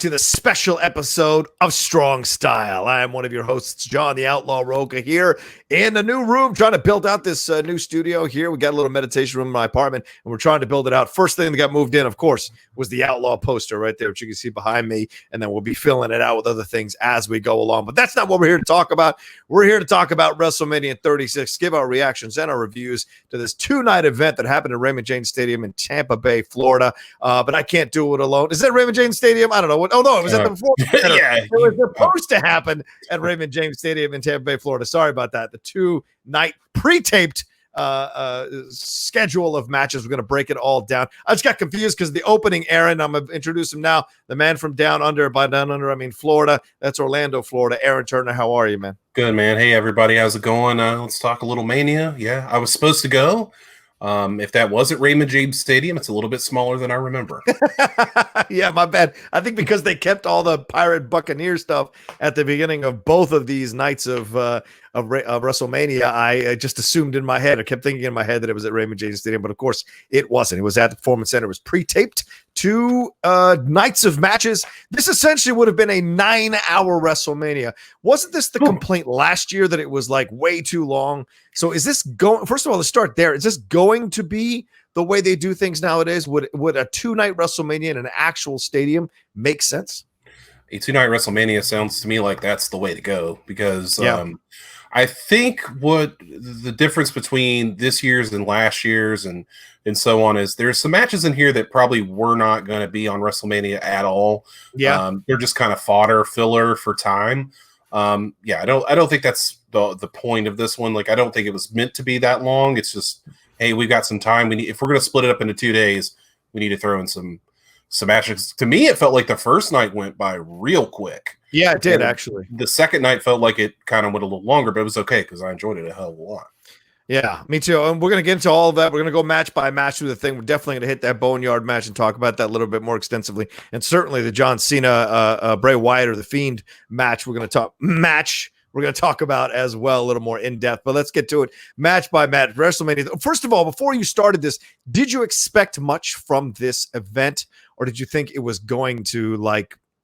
to the special episode of Strong Style. I am one of your hosts, John the Outlaw Rocha, here in the new room, trying to build out this new studio here. We got a little meditation room in my apartment, and we're trying to build it out. First thing that got moved in, of course, was the Outlaw poster right there, which you can see behind me, and then we'll be filling it out with other things as we go along. But that's not what we're here to talk about. We're here to talk about WrestleMania 36, give our reactions and our reviews to this two-night event that happened at Raymond James Stadium in Tampa Bay, Florida. But I can't do it alone. Is that Raymond James Stadium? I don't know. Oh, no, it was at the Florida Center. Yeah. It was supposed to happen at Raymond James Stadium in Tampa Bay, Florida. Sorry about that. The two-night pre-taped schedule of matches. We're going to break it all down. I just got confused because the opening Aaron, I'm going to introduce him now, the man from down under. By down under, I mean Florida. That's Orlando, Florida. Aaron Turner, how are you, man? Good, man. Hey, everybody. How's it going? Let's talk a little Mania. Yeah, I was supposed to go. If that was at Raymond James Stadium, it's a little bit smaller than I remember. Yeah, my bad. I think because they kept all the Pirate Buccaneer stuff at the beginning of both of these nights of WrestleMania, I just assumed in my head, I kept thinking in my head that it was at Raymond James Stadium, but of course it wasn't. It was at the Performance Center. It was pre-taped. Two nights of matches. This essentially would have been a 9-hour WrestleMania. Wasn't this the complaint last year that it was like way too long? So is this going, first of all, let's start there. Is this going to be the way they do things nowadays? Would a two-night WrestleMania in an actual stadium make sense? A two-night WrestleMania sounds to me like that's the way to go because I think what the difference between this year's and last year's and so on is there's some matches in here that probably were not going to be on WrestleMania at all. Yeah. They're just kind of filler for time. I don't think that's the point of this one. Like, I don't think it was meant to be that long. It's just, hey, we've got some time. If we're going to split it up into 2 days, we need to throw in some matches. To me, it felt like the first night went by real quick. Yeah, it did, actually. The second night felt like it kind of went a little longer, but it was okay because I enjoyed it a hell of a lot. Yeah, me too. And we're going to get into all of that. We're going to go match by match through the thing. We're definitely going to hit that Boneyard match and talk about that a little bit more extensively. And certainly the John Cena, Bray Wyatt or the Fiend match we're going to talk about as well, a little more in depth. But let's get to it. Match by match, WrestleMania. First of all, before you started this, did you expect much from this event, or did you think it was going to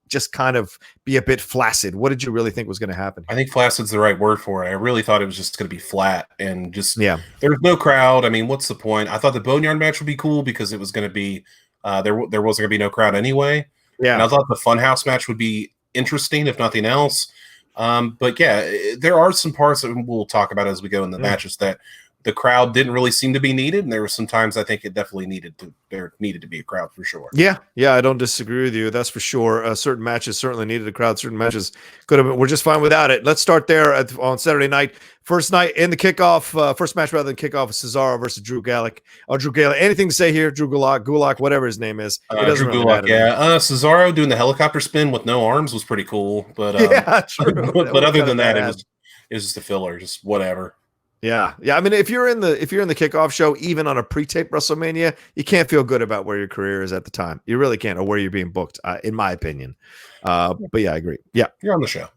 just kind of be a bit flaccid? What did you really think was going to happen? I think flaccid's the right word for it. I really thought it was just going to be flat and just there was no crowd. I mean, what's the point? I thought the Boneyard match would be cool because it was going to be there wasn't going to be no crowd anyway. Yeah, and I thought the Fun House match would be interesting if nothing else. But yeah, there are some parts that we'll talk about as we go in the matches that the crowd didn't really seem to be needed, and there were some times I think it definitely needed to be a crowd for sure. Yeah, I don't disagree with you. That's for sure. Certain matches certainly needed a crowd. Certain matches could have been. We're just fine without it. Let's start there on Saturday night. First night in the kickoff, first match rather than kickoff, Cesaro versus Drew Gulak. Drew Gulak. Anything to say here? Drew Gulak, whatever his name is. It doesn't Drew really Gulak, matter. yeah. Cesaro doing the helicopter spin with no arms was pretty cool, but yeah, true. but other than that, it was just a filler, just whatever. Yeah. I mean, if you're in the kickoff show, even on a pre-taped WrestleMania, you can't feel good about where your career is at the time. You really can't, or where you're being booked, in my opinion. But yeah, I agree. Yeah, you're on the show.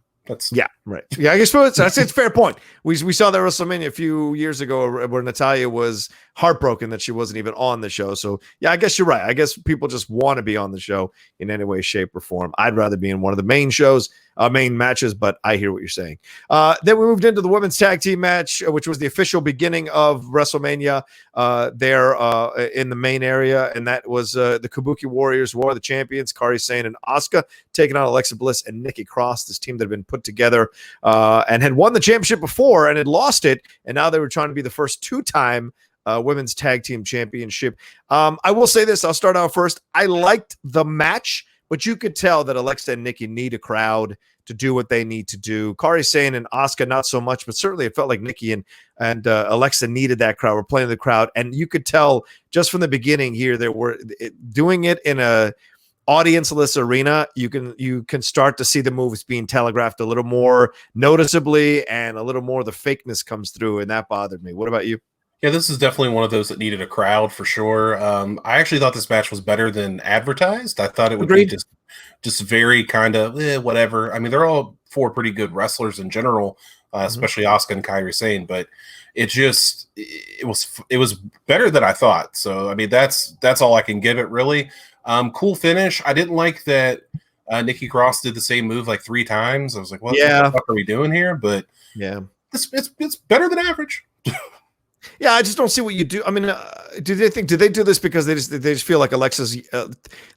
Right. Yeah, I guess it's a fair point. We saw that WrestleMania a few years ago where Natalya was heartbroken that she wasn't even on the show. So yeah, I guess you're right. I guess people just want to be on the show in any way, shape, or form. I'd rather be in one of the main shows, main matches, but I hear what you're saying. Then we moved into the women's tag team match, which was the official beginning of WrestleMania there in the main area, and that was the Kabuki Warriors, War of the Champions, Kairi Sane and Asuka taking on Alexa Bliss and Nikki Cross, this team that had been put together and had won the championship before and had lost it, and now they were trying to be the first two-time women's tag team championship. I will say this. I'll start out first. I liked the match, but you could tell that Alexa and Nikki need a crowd to do what they need to do. Kairi Sane and Asuka, not so much, but certainly it felt like Nikki and Alexa needed that crowd. We're playing the crowd, and you could tell just from the beginning here that we're doing it in a audience-less arena. You can start to see the moves being telegraphed a little more noticeably, and a little more of the fakeness comes through, and that bothered me. What about you? Yeah, this is definitely one of those that needed a crowd for sure. I actually thought this match was better than advertised. I thought it would be just very kind of whatever. I mean, they're all four pretty good wrestlers in general, especially Asuka and Kairi Sane, but it was better than I thought. So I mean, that's all I can give it really. Cool finish. I didn't like that Nikki Cross did the same move like 3 times. I was like, what the fuck are we doing here? But yeah, it's better than average. Yeah, I just don't see what you do. I mean, do they do this because they just feel like Alexa's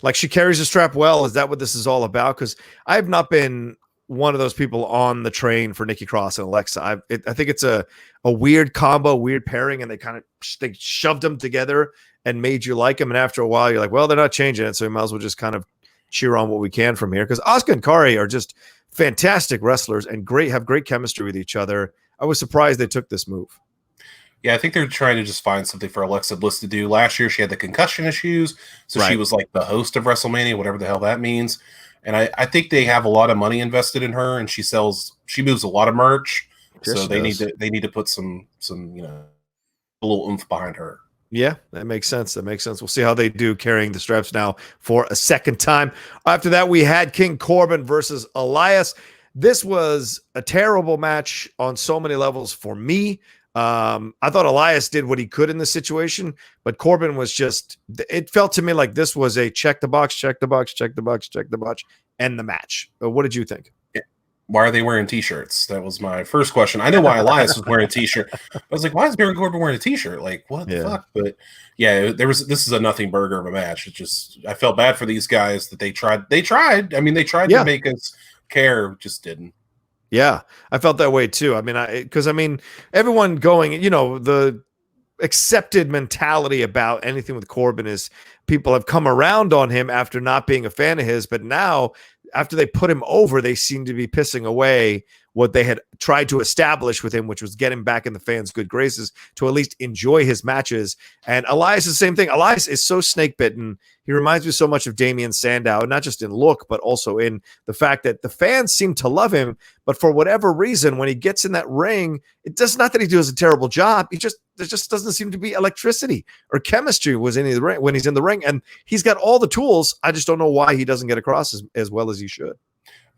like she carries the strap well? Is that what this is all about? Because I have not been one of those people on the train for Nikki Cross and Alexa. I think it's a weird combo, weird pairing, and they shoved them together and made you like them. And after a while, you're like, well, they're not changing it, so we might as well just kind of cheer on what we can from here. Because Asuka and Kari are just fantastic wrestlers and have great chemistry with each other. I was surprised they took this move. Yeah, I think they're trying to just find something for Alexa Bliss to do. Last year, she had the concussion issues, so she was like the host of WrestleMania, whatever the hell that means. And I think they have a lot of money invested in her, and she moves a lot of merch. Yes, so they need to put some a little oomph behind her. Yeah, that makes sense. We'll see how they do carrying the straps now for a second time. After that, we had King Corbin versus Elias. This was a terrible match on so many levels for me. I thought Elias did what he could in this situation, but Corbin was it felt to me like this was a check the box, and the match. What did you think? Yeah. Why are they wearing t-shirts? That was my first question. I know why Elias was wearing a t-shirt. I was like, why is Baron Corbin wearing a t-shirt? Like, what the fuck? But yeah, this is a nothing burger of a match. I felt bad for these guys that they tried. I mean, they tried to make us care, just didn't. Yeah, I felt that way too. I mean, everyone going, the accepted mentality about anything with Corbin is people have come around on him after not being a fan of his, but now after they put him over, they seem to be pissing away what they had tried to establish with him, which was get him back in the fans' good graces to at least enjoy his matches. And Elias is the same thing. Elias is so snake bitten. He reminds me so much of Damian Sandow, not just in look, but also in the fact that the fans seem to love him. But for whatever reason, when he gets in that ring, it does not that he does a terrible job. There just doesn't seem to be electricity or chemistry when he's in the ring. And he's got all the tools. I just don't know why he doesn't get across as well as he should.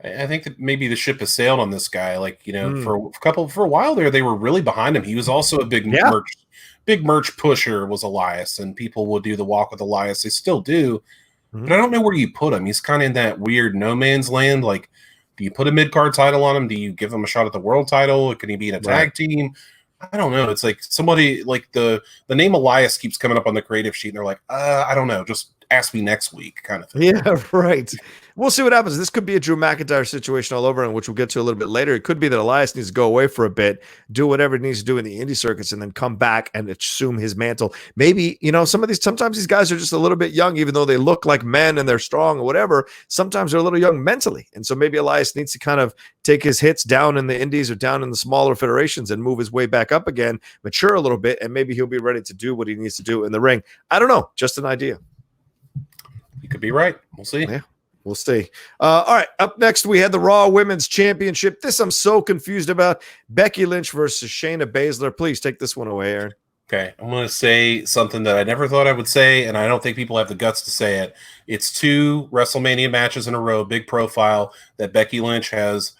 I think that maybe the ship has sailed on this guy. Like, for a while there, they were really behind him. He was also a big merch pusher was Elias, and people would do the walk with Elias. They still do, but I don't know where you put him. He's kind of in that weird no man's land. Like, do you put a mid-card title on him? Do you give him a shot at the world title? Can he be in a tag team? I don't know. It's like somebody like the name Elias keeps coming up on the creative sheet, and they're like, I don't know. Just ask me next week kind of thing. Yeah, right. We'll see what happens. This could be a Drew McIntyre situation all over, and which we'll get to a little bit later. It could be that Elias needs to go away for a bit, do whatever he needs to do in the indie circuits, and then come back and assume his mantle. Maybe, sometimes these guys are just a little bit young, even though they look like men and they're strong or whatever. Sometimes they're a little young mentally. And so maybe Elias needs to kind of take his hits down in the indies or down in the smaller federations and move his way back up again, mature a little bit, and maybe he'll be ready to do what he needs to do in the ring. I don't know. Just an idea. You could be right. We'll see. Yeah, we'll see. All right. Up next, we had the Raw Women's Championship. This I'm so confused about. Becky Lynch versus Shayna Baszler. Please take this one away, Aaron. Okay. I'm going to say something that I never thought I would say, and I don't think people have the guts to say it. It's 2 WrestleMania matches in a row, big profile, that Becky Lynch has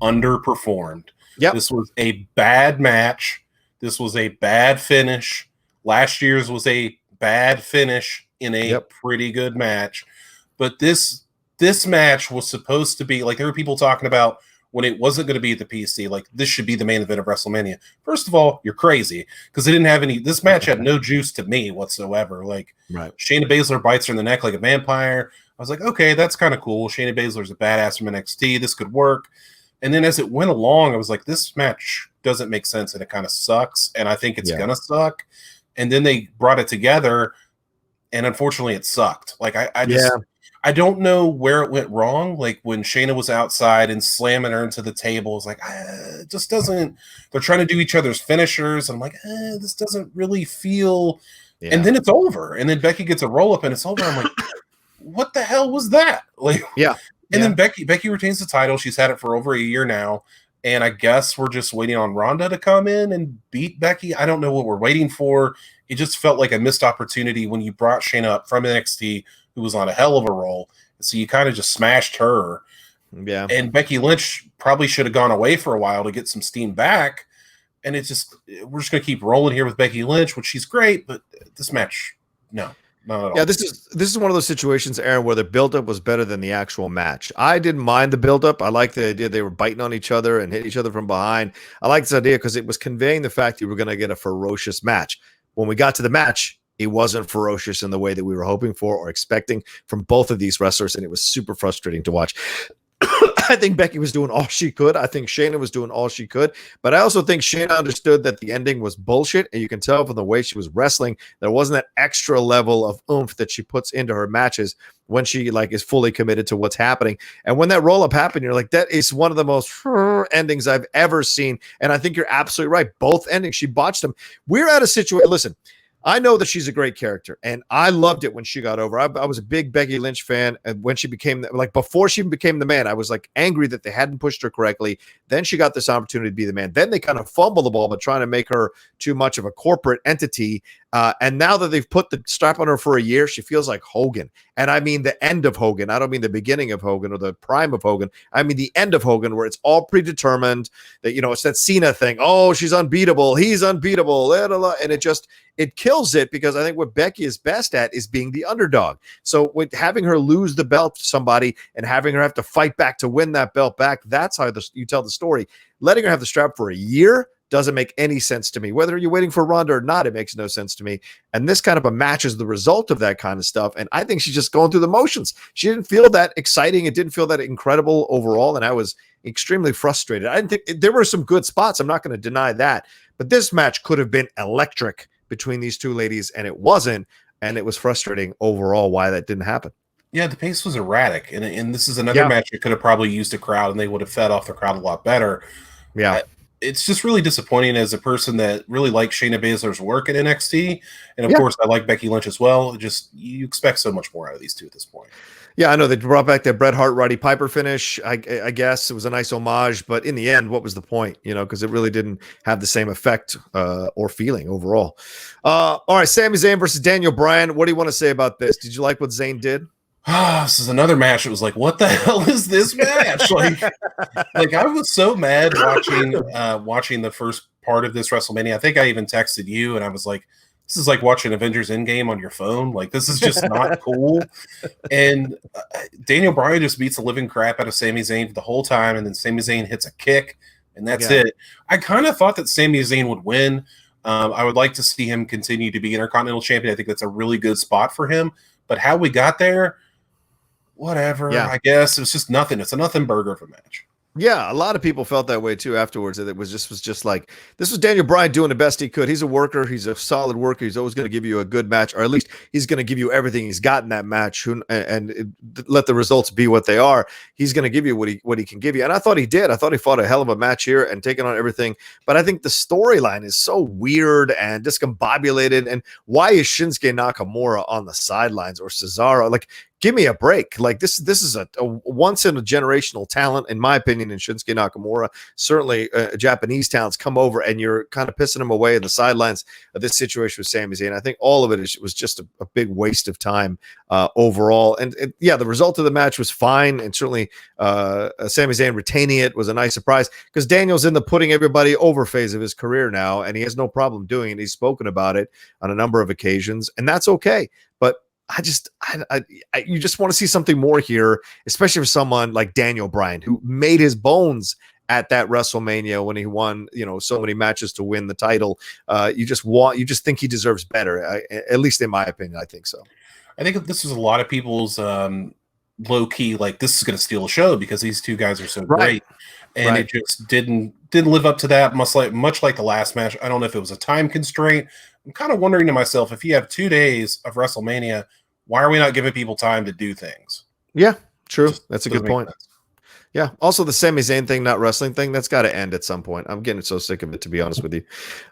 underperformed. Yep. This was a bad match. This was a bad finish. Last year's was a bad finish in a pretty good match. But this match was supposed to be, like, there were people talking about when it wasn't going to be at the PC, like, this should be the main event of WrestleMania. First of all, you're crazy, because they didn't have this match had no juice to me whatsoever. Like, Shayna Baszler bites her in the neck like a vampire. I was like, okay, that's kind of cool. Shayna Baszler's a badass from NXT. This could work. And then as it went along, I was like, this match doesn't make sense, and it kind of sucks, and I think it's going to suck. And then they brought it together, and unfortunately it sucked. Like, I don't know where it went wrong. Like, when Shayna was outside and slamming her into the table, it's like, it just doesn't. They're trying to do each other's finishers. And I'm like, this doesn't really feel. Yeah. And then it's over. And then Becky gets a roll up and it's over. I'm like, what the hell was that? Like, And then Becky retains the title. She's had it for over a year now. And I guess we're just waiting on Ronda to come in and beat Becky. I don't know what we're waiting for. It just felt like a missed opportunity when you brought Shayna up from NXT, who was on a hell of a roll. So you kind of just smashed her. Yeah. And Becky Lynch probably should have gone away for a while to get some steam back. And we're just going to keep rolling here with Becky Lynch, which she's great, but this match, no. Not at all. Yeah, this is one of those situations, Aaron, where the buildup was better than the actual match. I didn't mind the buildup. I liked the idea they were biting on each other and hit each other from behind. I liked this idea because it was conveying the fact you were going to get a ferocious match. When we got to the match, it wasn't ferocious in the way that we were hoping for or expecting from both of these wrestlers, and it was super frustrating to watch. I think Becky was doing all she could. I think Shayna was doing all she could. But I also think Shayna understood that the ending was bullshit. And you can tell from the way she was wrestling, there wasn't that extra level of oomph that she puts into her matches when she like is fully committed to what's happening. And when that roll-up happened, you're like, that is one of the most endings I've ever seen. And I think you're absolutely right. Both endings, she botched them. We're at a situation. Listen, I know that she's a great character, and I loved it when she got over. I was a big Becky Lynch fan, and when she became like before she even became the man, I was like angry that they hadn't pushed her correctly. Then she got this opportunity to be the man. Then they kind of fumbled the ball, but trying to make her too much of a corporate entity. And now that they've put the strap on her for a year, she feels like Hogan. And I mean the end of Hogan. I don't mean the beginning of Hogan or the prime of Hogan. I mean the end of Hogan, where it's all predetermined that, you know, it's that Cena thing. Oh, she's unbeatable. He's unbeatable. And it kills it, because I think what Becky is best at is being the underdog. So with having her lose the belt to somebody and having her have to fight back to win that belt back, that's how you tell the story. Letting her have the strap for a year doesn't make any sense to me. Whether you're waiting for Ronda or not, it makes no sense to me. And this kind of a match is the result of that kind of stuff. And I think she's just going through the motions. She didn't feel that exciting. It didn't feel that incredible overall. And I was extremely frustrated. I didn't think there were some good spots. I'm not going to deny that. But this match could have been electric between these two ladies, and it wasn't. And it was frustrating overall why that didn't happen. Yeah, the pace was erratic. And this is another match that could have probably used a crowd, and they would have fed off the crowd a lot better. Yeah. It's just really disappointing as a person that really likes Shayna Baszler's work at NXT. And of course, I like Becky Lynch as well. Just, you expect so much more out of these two at this point. Yeah, I know they brought back that Bret Hart, Roddy Piper finish. I guess it was a nice homage, but in the end, what was the point? You know, because it really didn't have the same effect or feeling overall. All right, Sami Zayn versus Daniel Bryan. What do you want to say about this? Did you like what Zayn did? This is another match. It was like, what the hell is this match? like I was so mad watching the first part of this WrestleMania. I think I even texted you, and I was like, this is like watching Avengers Endgame on your phone. Like, this is just not cool. And Daniel Bryan just beats the living crap out of Sami Zayn the whole time, and then Sami Zayn hits a kick, and that's it. I kind of thought that Sami Zayn would win. I would like to see him continue to be Intercontinental Champion. I think that's a really good spot for him. But how we got there, whatever. I guess it was just nothing. It's a nothing burger of a match. Yeah, a lot of people felt that way too afterwards. That it was just like, this was Daniel Bryan doing the best he could. He's a worker. He's a solid worker. He's always going to give you a good match, or at least he's going to give you everything he's got in that match. And let the results be what they are. He's going to give you what he can give you. And I thought he did. I thought he fought a hell of a match here and taking on everything. But I think the storyline is so weird and discombobulated. And why is Shinsuke Nakamura on the sidelines, or Cesaro? Like, give me a break. Like, this is a once in a generational talent, in my opinion, in Shinsuke Nakamura. Certainly Japanese talents come over, and you're kind of pissing them away in the sidelines of this situation with Sami Zayn. I think all of it was just a big waste of time overall. And the result of the match was fine. And certainly Sami Zayn retaining it was a nice surprise, because Daniel's in the putting everybody over phase of his career now, and he has no problem doing it. He's spoken about it on a number of occasions, and that's okay. But you just want to see something more here, especially for someone like Daniel Bryan, who made his bones at that WrestleMania when he won, so many matches to win the title. You just think he deserves better. At least in my opinion, I think so. I think this was a lot of people's low key, like, this is going to steal a show because these two guys are so great, and it just didn't live up to that. Much like the last match. I don't know if it was a time constraint. I'm kind of wondering to myself, if you have 2 days of WrestleMania, why are we not giving people time to do things? Yeah, true. That's a good point. Sense. Yeah. Also, the Sami Zayn thing, not wrestling thing, that's got to end at some point. I'm getting so sick of it, to be honest with you.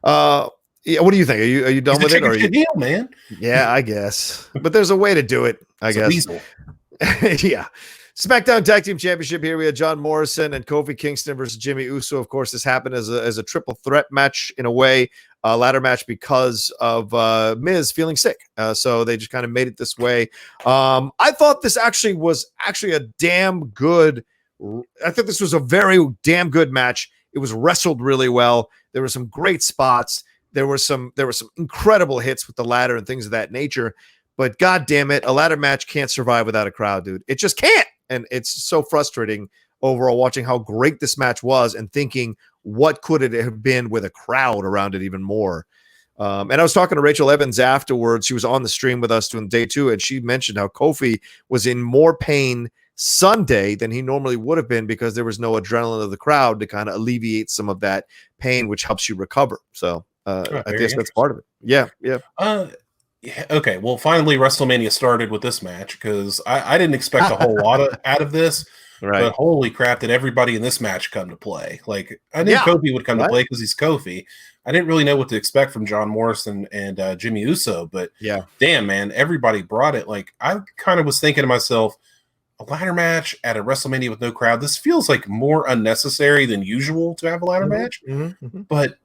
What do you think? Are you done with it? Or heel, man? Yeah, I guess. But there's a way to do it, I guess. Yeah. SmackDown Tag Team Championship here. We had John Morrison and Kofi Kingston versus Jimmy Uso. Of course, this happened as a triple threat match in a way, ladder match, because of Miz feeling sick. So they just kind of made it this way. I thought this was a damn good. I think this was a very damn good match. It was wrestled really well. There were some great spots. There were some incredible hits with the ladder and things of that nature. but God damn it, a ladder match can't survive without a crowd, dude. It just can't. And it's so frustrating overall watching how great this match was and thinking, what could it have been with a crowd around it even more? And I was talking to Rachel Evans afterwards. She was on the stream with us doing day 2, and she mentioned how Kofi was in more pain Sunday than he normally would have been because there was no adrenaline of the crowd to kind of alleviate some of that pain, which helps you recover. So I guess that's part of it. Yeah. Okay, well, finally WrestleMania started with this match because I didn't expect a whole lot out of this. Right. But holy crap, did everybody in this match come to play? Like, I knew Kofi would come to play because he's Kofi. I didn't really know what to expect from John Morrison and Jimmy Uso, but damn, man, everybody brought it. Like, I kind of was thinking to myself, a ladder match at a WrestleMania with no crowd, this feels like more unnecessary than usual to have a ladder match. But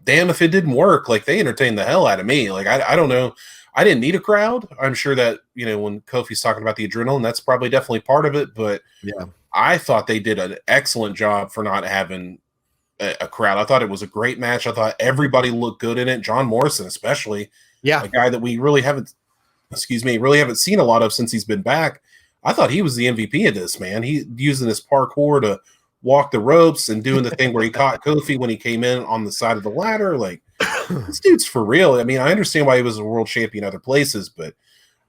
damn, if it didn't work, like, they entertained the hell out of me. Like, I don't know. I didn't need a crowd. I'm sure that, you know, when Kofi's talking about the adrenaline, that's probably definitely part of it. But I thought they did an excellent job for not having a crowd. I thought it was a great match. I thought everybody looked good in it. John Morrison, especially, a guy that we really haven't seen a lot of since he's been back. I thought he was the MVP of this, man. He using his parkour to walk the ropes and doing the thing where he caught Kofi when he came in on the side of the ladder. Like, this dude's for real. I mean, I understand why he was a world champion other places, but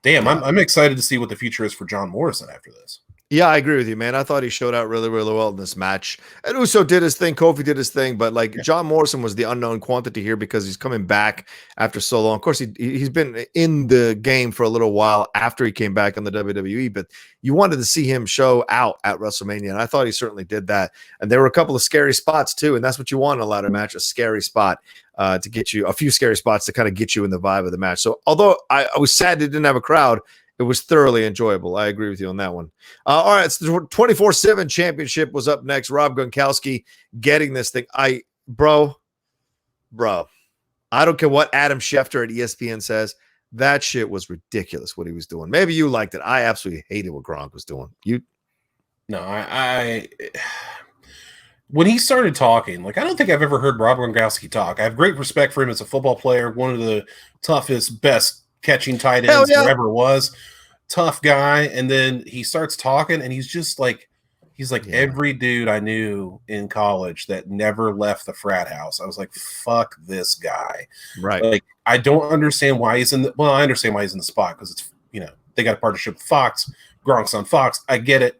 damn, I'm excited to see what the future is for John Morrison after this. Yeah, I agree with you, man. I thought he showed out really, really well in this match. And Uso did his thing. Kofi did his thing. But, like, John Morrison was the unknown quantity here because he's coming back after so long. Of course, he's been in the game for a little while after he came back on the WWE. But you wanted to see him show out at WrestleMania. And I thought he certainly did that. And there were a couple of scary spots, too. And that's what you want in a ladder match, a scary spot to get you, a few scary spots to kind of get you in the vibe of the match. So, although I was sad it didn't have a crowd, it was thoroughly enjoyable. I agree with you on that one. All right, so the 24/7 championship was up next. Rob Gronkowski getting this thing. Bro, I don't care what Adam Schefter at ESPN says. That shit was ridiculous what he was doing. Maybe you liked it. I absolutely hated what Gronk was doing. No, when he started talking, like, I don't think I've ever heard Rob Gronkowski talk. I have great respect for him as a football player, one of the toughest, best catching tight ends there ever was. Tough guy. And then he starts talking and he's like every dude I knew in college that never left the frat house. I was like, fuck this guy. Right. Like, I don't understand why he's I understand why he's in the spot because it's, you know, they got a partnership with Fox. Gronk's on Fox. I get it.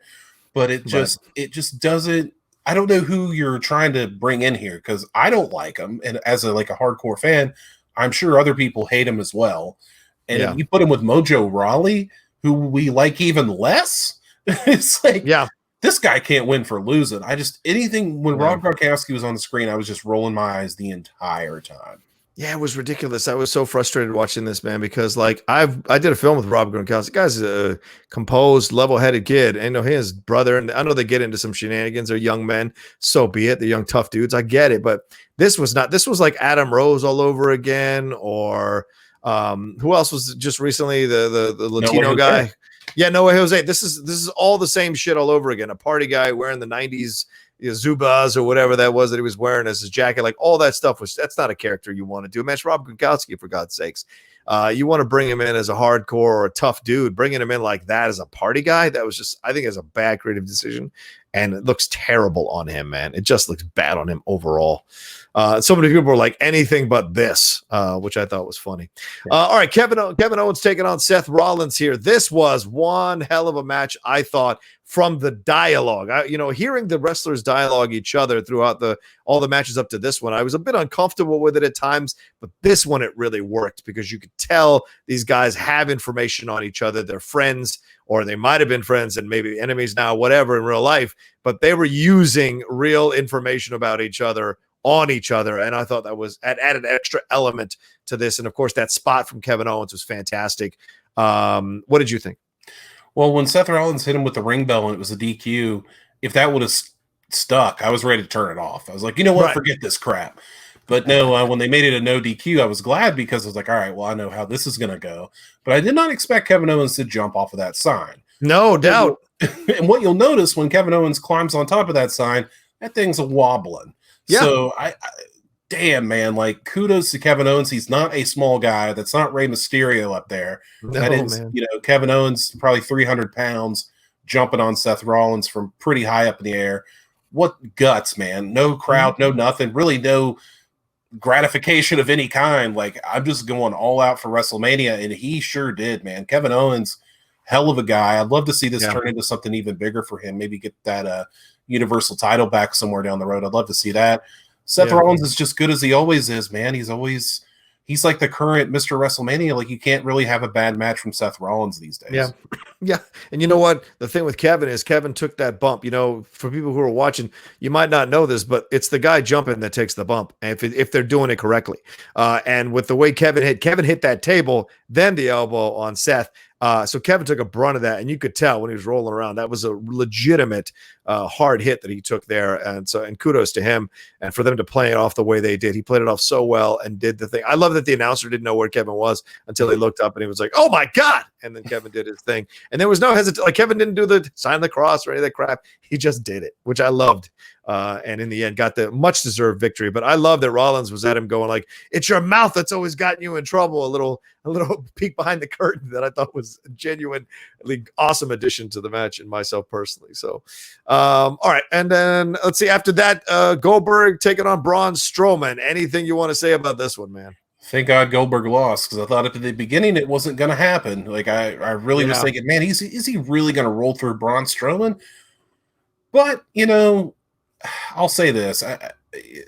But it just doesn't. I don't know who you're trying to bring in here because I don't like him. And as a hardcore fan, I'm sure other people hate him as well. And if you put him with Mojo Rawley, who we like even less, it's like, this guy can't win for losing. When Rob Gronkowski was on the screen, I was just rolling my eyes the entire time. Yeah, it was ridiculous. I was so frustrated watching this, man, because, like, I did a film with Rob Gronkowski. The guy's a composed, level-headed kid. And, you know, his brother, and I know they get into some shenanigans. They're young men. So be it. They're young, tough dudes. I get it. But this was like Adam Rose all over again, or who else was just recently the Latino guy? Yeah, Noah Jose. This is all the same shit all over again. A party guy wearing the 90s Zubaz or whatever that was that he was wearing as his jacket. Like, all that stuff that's not a character you want to do. Man, it's Rob Gronkowski, for God's sakes. You want to bring him in as a hardcore or a tough dude. Bringing him in like that as a party guy, that was just, I think, is a bad creative decision. And it looks terrible on him, man. It just looks bad on him overall. So many people were like, anything but this, which I thought was funny. All right, Kevin Owens taking on Seth Rollins here. This was one hell of a match, I thought, from the dialogue. Hearing the wrestlers dialogue each other throughout all the matches up to this one, I was a bit uncomfortable with it at times, but this one, it really worked because you could tell these guys have information on each other. They're friends, or they might have been friends and maybe enemies now, whatever, in real life, but they were using real information about each other on each other. And I thought that was added extra element to this. And of course, that spot from Kevin Owens was fantastic. What did you think? Well, when Seth Rollins hit him with the ring bell and it was a DQ, if that would have stuck, I was ready to turn it off. I was like, you know what? Right. Forget this crap. But no, when they made it a no DQ, I was glad because I was like, all right, well, I know how this is going to go. But I did not expect Kevin Owens to jump off of that sign. No doubt. And what you'll notice when Kevin Owens climbs on top of that sign, that thing's a wobbling. Yeah. So damn, man, like kudos to Kevin Owens. He's not a small guy. That's not Rey Mysterio up there. No, that is, man. Kevin Owens, probably 300 pounds, jumping on Seth Rollins from pretty high up in the air. What guts, man. No crowd, no nothing. Really no gratification of any kind. Like, I'm just going all out for WrestleMania, and he sure did, man. Kevin Owens, hell of a guy. I'd love to see this turn into something even bigger for him. Maybe get that Universal title back somewhere down the road. I'd love to see that. Seth Rollins is just good as he always is, man. He's like the current Mr. WrestleMania. Like, you can't really have a bad match from Seth Rollins these days. Yeah. Yeah. And you know what? The thing with Kevin is Kevin took that bump. For people who are watching, you might not know this, but it's the guy jumping that takes the bump. And if they're doing it correctly. And with the way Kevin hit that table, then the elbow on Seth. So Kevin took a brunt of that, and you could tell when he was rolling around. That was a legitimate hard hit that he took there, and kudos to him and for them to play it off the way they did. He played it off so well and did the thing. I love that the announcer didn't know where Kevin was until he looked up and he was like, "Oh my God!" And then Kevin did his thing, and there was no hesitation. Like, Kevin didn't do the sign of the cross or any of that crap. He just did it, which I loved. And in the end got the much deserved victory. But I love that Rollins was at him going like, "It's your mouth that's always gotten you in trouble." A little peek behind the curtain that I thought was a genuinely awesome addition to the match, and myself personally. So, all right. And then let's see, after that, Goldberg taking on Braun Strowman. Anything you want to say about this one, man? Thank God Goldberg lost, because I thought at the beginning it wasn't going to happen. Like, I really was thinking, man, is he really going to roll through Braun Strowman? But, I'll say this.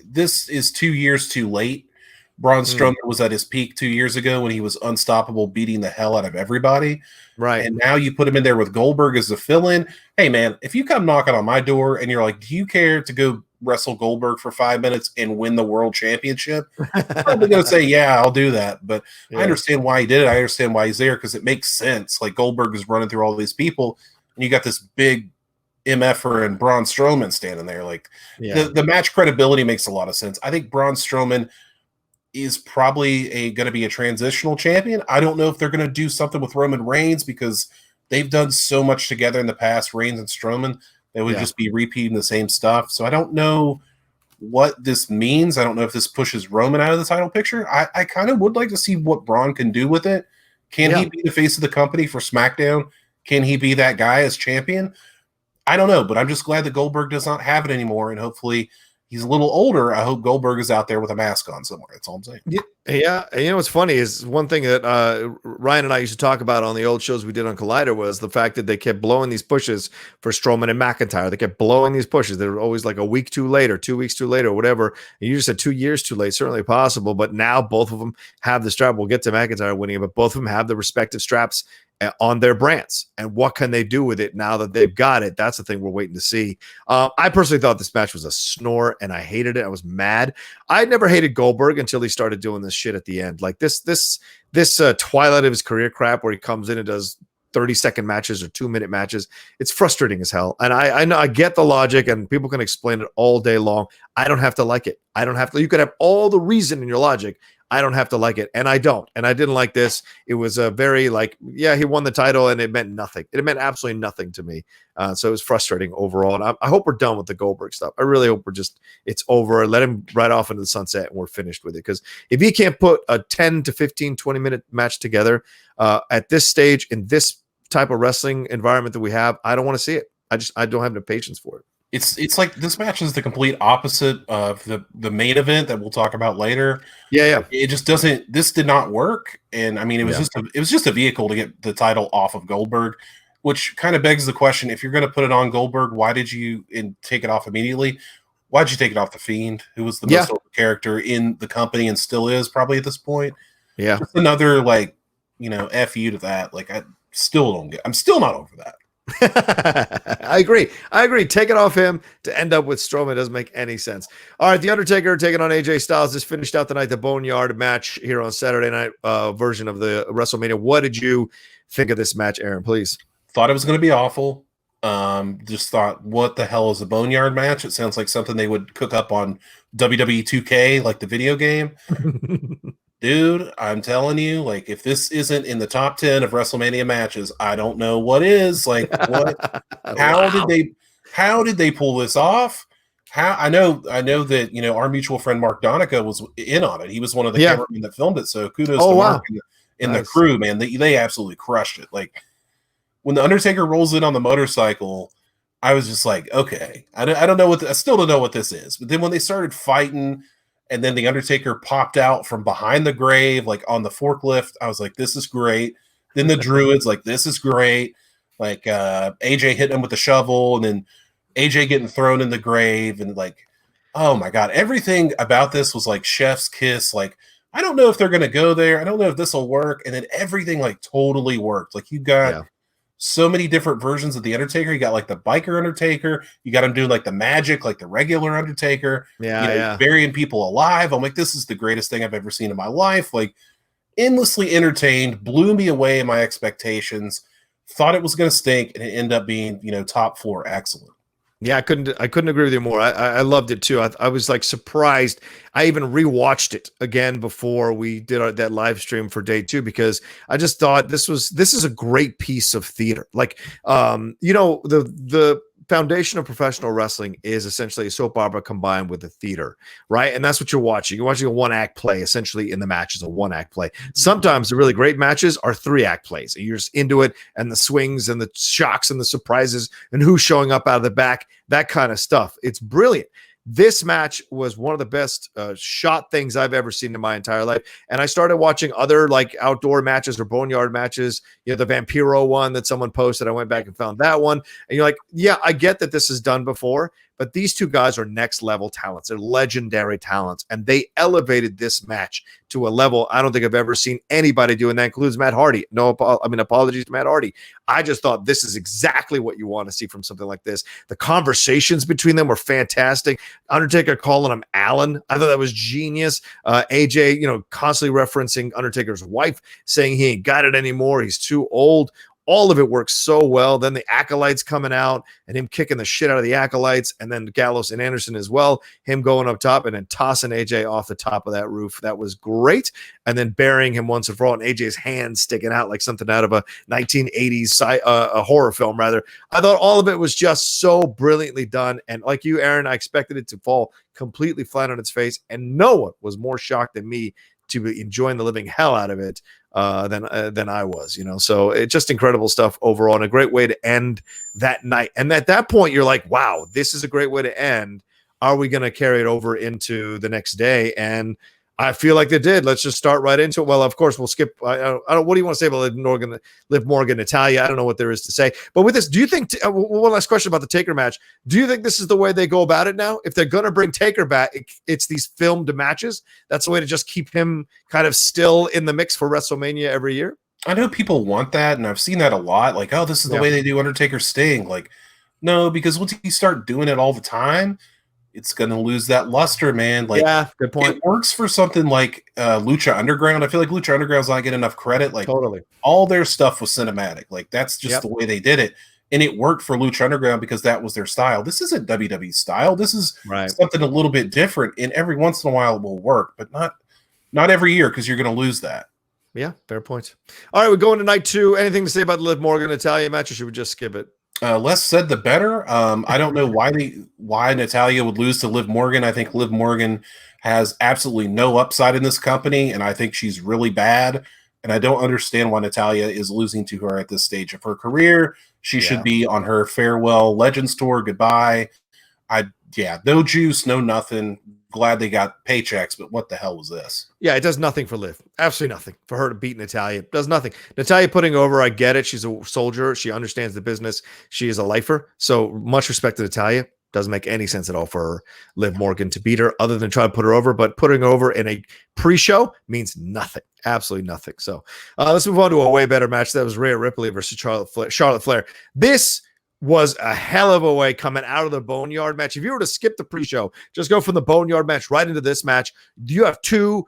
This is 2 years too late. Braun Strowman was at his peak 2 years ago when he was unstoppable, beating the hell out of everybody. Right. And now you put him in there with Goldberg as a fill-in. Hey, man, if you come knocking on my door and you're like, do you care to go wrestle Goldberg for 5 minutes and win the world championship? I'm probably going to say, yeah, I'll do that. But I understand why he did it. I understand why he's there, because it makes sense. Like, Goldberg is running through all these people, and you got this big MFer and Braun Strowman standing there. Like, the match credibility makes a lot of sense. I think Braun Strowman is probably going to be a transitional champion. I don't know if they're going to do something with Roman Reigns, because they've done so much together in the past, Reigns and Strowman. They would just be repeating the same stuff. So I don't know what this means. I don't know if this pushes Roman out of the title picture. I kind of would like to see what Braun can do with it. Can he be the face of the company for SmackDown? Can he be that guy as champion? I don't know, but I'm just glad that Goldberg does not have it anymore, and hopefully he's a little older. I hope Goldberg is out there with a mask on somewhere. That's all I'm saying. Yeah. And what's funny is one thing that Ryan and I used to talk about on the old shows we did on Collider was the fact that they kept blowing these pushes for Strowman and McIntyre. They kept blowing these pushes. They were always like a week too late or 2 weeks too late or whatever. And you just said 2 years too late. Certainly possible. But now both of them have the strap. We'll get to McIntyre winning it, but both of them have the respective straps on their brands. And what can they do with it now that they've got it? That's the thing we're waiting to see. I personally thought this match was a snore, and I hated it. I was mad. I never hated Goldberg until he started doing this shit at the end. Like this twilight of his career crap where he comes in and does 30-second matches or 2-minute matches. It's frustrating as hell. And I know I get the logic, and people can explain it all day long. I don't have to like it. I don't have to. You could have all the reason in your logic. I don't have to like it, and I don't. And I didn't like this. It was a very he won the title, and it meant nothing. It meant absolutely nothing to me. So it was frustrating overall. And I hope we're done with the Goldberg stuff. I really hope it's over. Let him ride off into the sunset, and we're finished with it. Because if he can't put a 10 to 15, 20-minute match together at this stage in this type of wrestling environment that we have, I don't want to see it. I don't have the patience for it. It's like this match is the complete opposite of the main event that we'll talk about later. Yeah. It just doesn't. This did not work, and I mean, it was just a vehicle to get the title off of Goldberg, which kind of begs the question: if you're going to put it on Goldberg, why did you take it off immediately? Why did you take it off the Fiend, who was the most over character in the company and still is probably at this point? Yeah, just another F you to that. Like, I'm still not over that. I agree. Take it off him to end up with Strowman doesn't make any sense. All right, The Undertaker taking on AJ Styles. This finished out the night, the Boneyard match here on Saturday night version of the WrestleMania. What did you think of this match, Aaron? Please. Thought it was going to be awful. Just thought, what the hell is a Boneyard match? It sounds like something they would cook up on WWE 2K, like the video game. Dude, I'm telling you, like, if this isn't in the top 10 of WrestleMania matches, I don't know what is. Like, what? How did they pull this off? How I know that our mutual friend Mark Donica was in on it. He was one of the cameramen that filmed it. So kudos to Mark and the crew, man. They absolutely crushed it. Like when the Undertaker rolls in on the motorcycle, I was just like, okay, I don't know I still don't know what this is. But then when they started fighting, and then the Undertaker popped out from behind the grave, like on the forklift, I was like, this is great. Then the Druids, like, this is great. Like AJ hitting him with the shovel, and then AJ getting thrown in the grave, and like, oh my God, everything about this was like chef's kiss. Like, I don't know if they're gonna go there. I don't know if this will work. And then everything like totally worked. Like you got so many different versions of the Undertaker. You got like the biker Undertaker. You got him doing like the magic, like the regular Undertaker. Burying people alive. I'm like, this is the greatest thing I've ever seen in my life. Like, endlessly entertained, blew me away in my expectations. Thought it was going to stink, and it ended up being top floor excellent. Yeah, I couldn't agree with you more. I loved it too. I was like surprised. I even rewatched it again before we did that live stream for day 2 because I just thought this is a great piece of theater. Like, the foundation of professional wrestling is essentially a soap opera combined with a theater, right? And that's what you're watching. You're watching a 1-act play, essentially, in the match is a 1-act play. Sometimes the really great matches are 3-act plays. You're just into it, and the swings and the shocks and the surprises and who's showing up out of the back, that kind of stuff. It's brilliant. This match was one of the best shot things I've ever seen in my entire life. And I started watching other like outdoor matches or boneyard matches, the Vampiro one that someone posted. I went back and found that one. And you're like, yeah, I get that this is done before, but these two guys are next level talents. They're legendary talents. And they elevated this match to a level I don't think I've ever seen anybody do. And that includes Matt Hardy. Apologies to Matt Hardy. I just thought this is exactly what you want to see from something like this. The conversations between them were fantastic. Undertaker calling him Alan. I thought that was genius. AJ, constantly referencing Undertaker's wife, saying he ain't got it anymore. He's too old. All of it works so well. Then the Acolytes coming out and him kicking the shit out of the Acolytes, and then Gallows and Anderson as well, him going up top and then tossing AJ off the top of that roof. That was great. And then burying him once and for all, and AJ's hand sticking out like something out of a 1980s a horror film, rather. I thought all of it was just so brilliantly done. And like you, Aaron, I expected it to fall completely flat on its face, and no one was more shocked than me to be enjoying the living hell out of it than I was, So it's just incredible stuff overall, and a great way to end that night. And at that point, you're like, wow, this is a great way to end. Are we going to carry it over into the next day? And I feel like they did. Let's just start right into it. Well, of course, we'll skip. I don't. What do you want to say about Liv Morgan, Natalia? I don't know what there is to say. But with this, do you think? One last question about the Taker match. Do you think this is the way they go about it now? If they're going to bring Taker back, it's these filmed matches. That's the way to just keep him kind of still in the mix for WrestleMania every year. I know people want that, and I've seen that a lot. Like, oh, this is the way they do Undertaker Sting. Like, no, because once you start doing it all the time, it's going to lose that luster, man. Like, yeah, good point. It works for something like Lucha Underground. I feel like Lucha Underground's not getting enough credit. Like, totally, all their stuff was cinematic. Like, that's just the way they did it, and it worked for Lucha Underground because that was their style. This isn't WWE style. This is something a little bit different, and every once in a while it will work, but not every year because you're going to lose that. Yeah, fair point. All right, we're going to night 2. Anything to say about the Liv Morgan Natalia match, or should we just skip it? Less said, the better. I don't know why Natalia would lose to Liv Morgan. I think Liv Morgan has absolutely no upside in this company, and I think she's really bad. And I don't understand why Natalia is losing to her at this stage of her career. She should be on her farewell Legends tour. Goodbye. No juice, no nothing. Glad they got paychecks, but what the hell was this? Yeah, it does nothing for Liv. Absolutely nothing for her to beat Natalia. It does nothing. Natalia putting over, I get it. She's a soldier. She understands the business. She is a lifer. So much respect to Natalia. Doesn't make any sense at all for Liv Morgan to beat her other than try to put her over. But putting her over in a pre-show means nothing. Absolutely nothing. So let's move on to a way better match. That was Rhea Ripley versus Charlotte Flair. This was a hell of a way coming out of the Boneyard match. If you were to skip the pre-show, just go from the Boneyard match right into this match, you have 2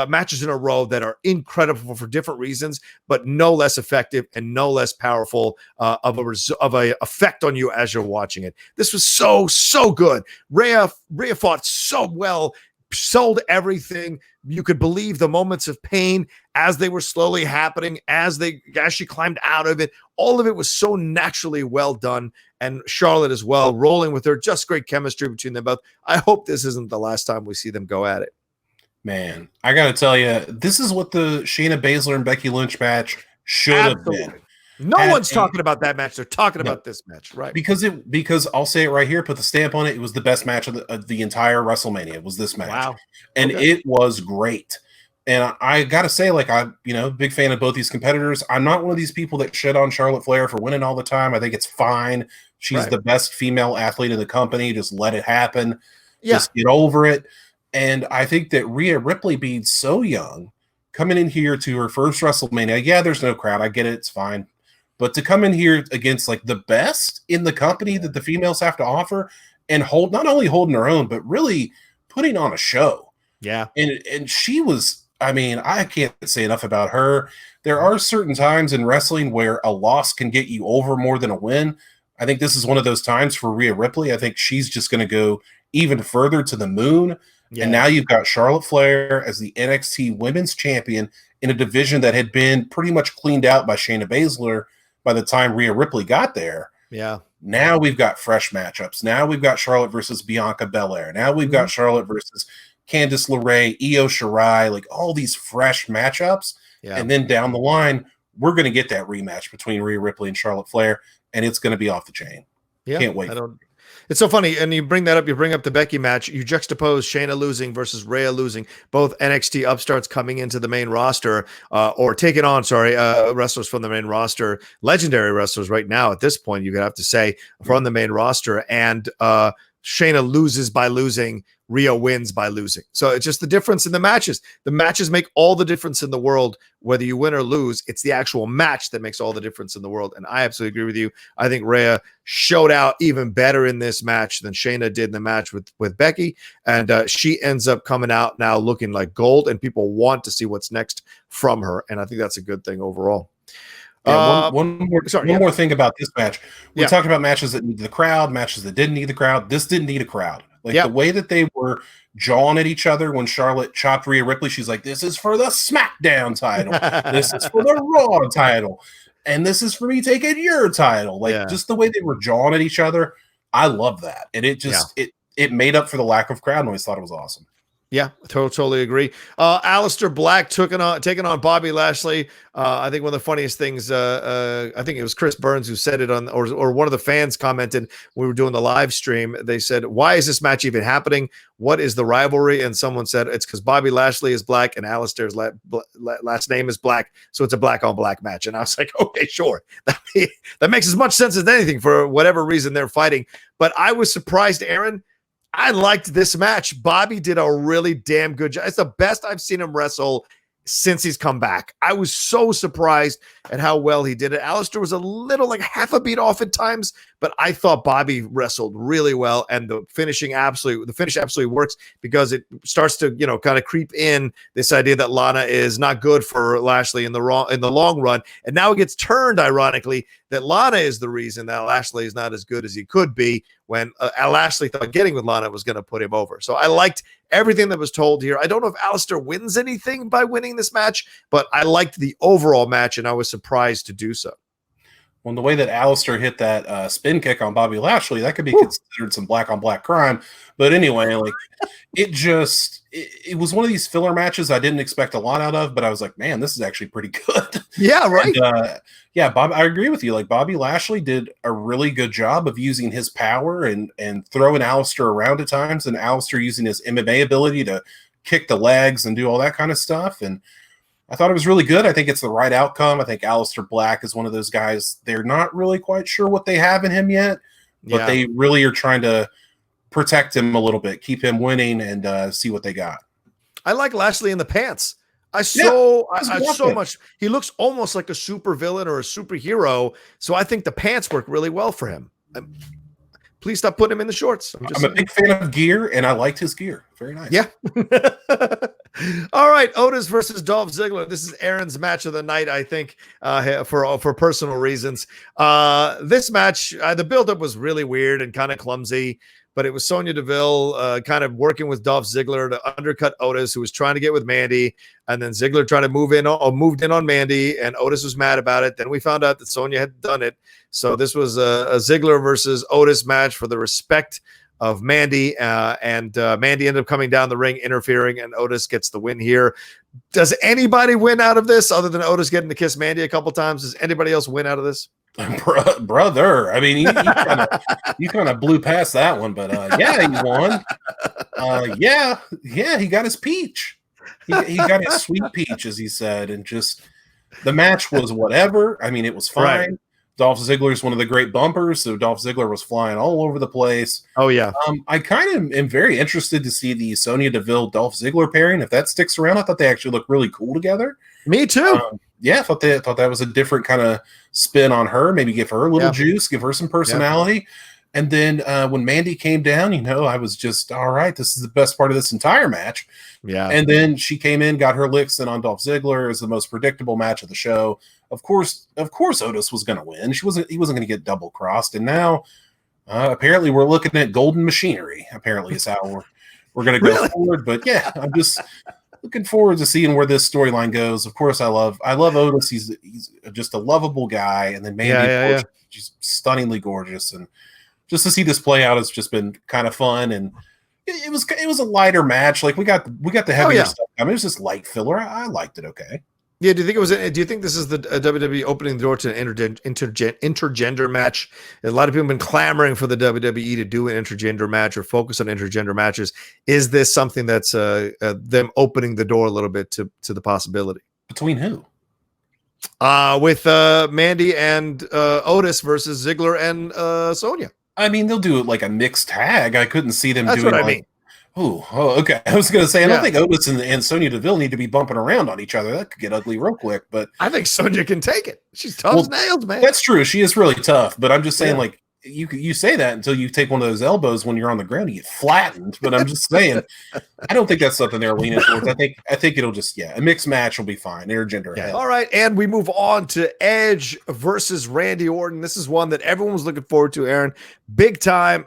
matches in a row that are incredible for different reasons, but no less effective and no less powerful of a effect on you as you're watching it. This was so good. Rhea fought so well. sold everything. You could believe the moments of pain as they were slowly happening, as she climbed out of it. All of it was so naturally well done. And Charlotte as well, rolling with her, just great chemistry between them both. I hope this isn't the last time we see them go at it. Man, I got to tell you, this is what the Shayna Baszler and Becky Lynch match should have been. No one's talking about that match. They're talking about this match, right? Because I'll say it right here, put the stamp on it. It was the best match of the entire WrestleMania. It was this match. Wow. And it was great. And I got to say, like, I'm, big fan of both these competitors. I'm not one of these people that shit on Charlotte Flair for winning all the time. I think it's fine. She's the best female athlete in the company. Just let it happen. Yeah. Just get over it. And I think that Rhea Ripley being so young, coming in here to her first WrestleMania, yeah, there's no crowd. I get it. It's fine. But to come in here against like the best in the company that the females have to offer and not only holding her own, but really putting on a show. Yeah. And she was, I can't say enough about her. There are certain times in wrestling where a loss can get you over more than a win. I think this is one of those times for Rhea Ripley. I think she's just going to go even further to the moon. Yeah. And now you've got Charlotte Flair as the NXT Women's Champion in a division that had been pretty much cleaned out by Shayna Baszler by the time Rhea Ripley got there. Yeah. Now we've got fresh matchups. Now we've got Charlotte versus Bianca Belair. Now we've got Charlotte versus Candice LeRae, Io Shirai, like all these fresh matchups. Yeah. And then down the line, we're going to get that rematch between Rhea Ripley and Charlotte Flair, and it's going to be off the chain. Yeah. Can't wait. It's so funny, and you bring up the Becky match. You juxtapose Shayna losing versus Rhea losing, both NXT upstarts coming into the main roster, or taking on, wrestlers from the main roster, legendary wrestlers right now at this point, you could have to say, from the main roster, and Shayna loses by losing, Rhea wins by losing. So it's just the difference in the matches. The matches make all the difference in the world, whether you win or lose. It's the actual match that makes all the difference in the world. And I absolutely agree with you. I think Rhea showed out even better in this match than Shayna did in the match with Becky. And she ends up coming out now looking like gold, and people want to see what's next from her. And I think that's a good thing overall. Yeah, one more thing about this match. We talked about matches that needed the crowd, matches that didn't need the crowd. This didn't need a crowd. Like the way that they were jawing at each other when Charlotte chopped Rhea Ripley, she's like, this is for the SmackDown title. This is for the Raw title. And this is for me taking your title. Like just the way they were jawing at each other. I love that. And it just, it made up for the lack of crowd. And I always thought it was awesome. Yeah, totally agree. Aleister Black taking on Bobby Lashley. I think one of the funniest things, I think it was Chris Burns who said it or one of the fans commented when we were doing the live stream. They said, why is this match even happening? What is the rivalry? And someone said, it's because Bobby Lashley is black and Aleister's last name is black. So it's a black on black match. And I was like, okay, sure. That makes as much sense as anything for whatever reason they're fighting. But I was surprised, Aaron. I liked this match. Bobby did a really damn good job. It's the best I've seen him wrestle since he's come back. I was so surprised at how well he did it. Aleister was a little like half a beat off at times, but I thought Bobby wrestled really well, and the finish absolutely works because it starts to, kind of creep in this idea that Lana is not good for Lashley in the long run. And now it gets turned, ironically, that Lana is the reason that Lashley is not as good as he could be, when Lashley thought getting with Lana was going to put him over. So I liked everything that was told here. I don't know if Aleister wins anything by winning this match, but I liked the overall match, and I was surprised to do so. Well, the way that Aleister hit that spin kick on Bobby Lashley, that could be considered some black on black crime. But anyway, like it was one of these filler matches I didn't expect a lot out of, but I was like, man, this is actually pretty good. Yeah, right. And, Bob, I agree with you. Like Bobby Lashley did a really good job of using his power and throwing Aleister around at times, and Aleister using his MMA ability to kick the legs and do all that kind of stuff. And I thought it was really good. I think it's the right outcome. I think Aleister Black is one of those guys. They're not really quite sure what they have in him yet, but they really are trying to protect him a little bit, keep him winning, and see what they got. I like Lashley in the pants. So much. He looks almost like a super villain or a superhero. So I think the pants work really well for him. Please stop putting him in the shorts. I'm a big fan of gear, and I liked his gear. Very nice. Yeah. All right, Otis versus Dolph Ziggler. This is Aaron's match of the night, I think, for personal reasons. This match, the buildup was really weird and kind of clumsy. but it was Sonya Deville kind of working with Dolph Ziggler to undercut Otis, who was trying to get with Mandy, and then Ziggler tried to moved in on Mandy, and Otis was mad about it. Then we found out that Sonya had done it. So this was a Ziggler versus Otis match for the respect of Mandy, and Mandy ended up coming down the ring, interfering, and Otis gets the win here. Does anybody win out of this other than Otis getting to kiss Mandy a couple times? Does anybody else win out of this? Brother, I mean, you kind of blew past that one, but yeah, he won. Yeah, he got his peach. He got his sweet peach, as he said, and just the match was whatever. I mean, it was fine. Right. Dolph Ziggler's one of the great bumpers, so Dolph Ziggler was flying all over the place. Oh, yeah. I kind of am very interested to see the Sonya Deville Dolph Ziggler pairing. If that sticks around, I thought they actually look really cool together. Me too. Yeah, I thought that was a different kind of spin on her. Maybe give her a little juice, give her some personality. Yeah. And then when Mandy came down, I was just, all right, this is the best part of this entire match. Yeah. And then she came in, got her licks in on Dolph Ziggler. It was the most predictable match of the show. Of course, Otis was going to win. He wasn't going to get double crossed. And now, apparently, we're looking at golden machinery. Apparently, is how we're going to go forward. But yeah, I'm just looking forward to seeing where this storyline goes. Of course, I love Otis. He's just a lovable guy. And then Mandy, she's stunningly gorgeous. And just to see this play out has just been kind of fun. And it was a lighter match. Like we got the heavier stuff. I mean, it was just light filler. I liked it. Okay. Yeah, do you think this is the WWE opening the door to an intergender match? A lot of people have been clamoring for the WWE to do an intergender match or focus on intergender matches. Is this something that's them opening the door a little bit to the possibility? Between who? With Mandy and Otis versus Ziggler and Sonya. I mean, they'll do it like a mixed tag. I couldn't see them doing what I mean. Oh, okay. I was going to say, I don't think Otis and Sonya Deville need to be bumping around on each other. That could get ugly real quick. But I think Sonya can take it. She's tough as nails, man. That's true. She is really tough. But I'm just saying, like, you say that until you take one of those elbows when you're on the ground, you get flattened. But I'm just saying, I don't think that's something they're leaning towards. I think it'll just a mixed match will be fine. Intergender. Yeah. All right, and we move on to Edge versus Randy Orton. This is one that everyone was looking forward to, Aaron. Big time.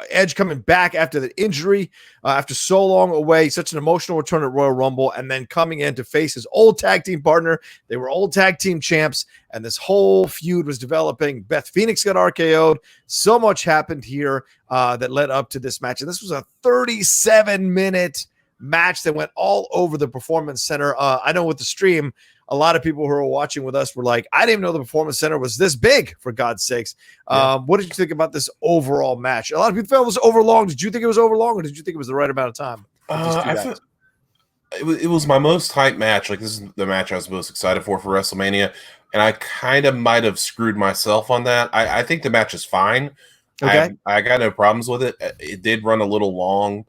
Edge coming back after the injury, after so long away, such an emotional return at Royal Rumble, and then coming in to face his old tag team partner. They were old tag team champs, and this whole feud was developing. Beth Phoenix got RKO'd. So much happened here that led up to this match, and this was a 37-minute match that went all over the Performance Center. I know with the stream, a lot of people who are watching with us were like, I didn't even know the Performance Center was this big, for God's sakes. What did you think about this overall match? A lot of people felt it was overlong. Did you think it was overlong, or did you think it was the right amount of time? It was my most hyped match. Like, this is the match I was most excited for WrestleMania, and I kind of might have screwed myself on that. I think the match is fine. Okay. I got no problems with it. It did run a little long.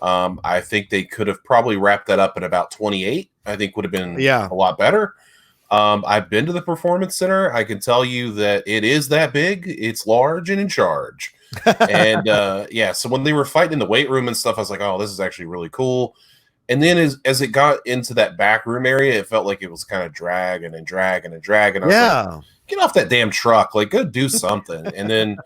I think they could have probably wrapped that up at about 28. I think would have been a lot better. I've been to the Performance Center. I can tell you that it is that big. It's large and in charge. And so when they were fighting in the weight room and stuff, I was like, oh, this is actually really cool. And then as it got into that back room area, it felt like it was kind of dragging. I was like, get off that damn truck. Like, go do something. And then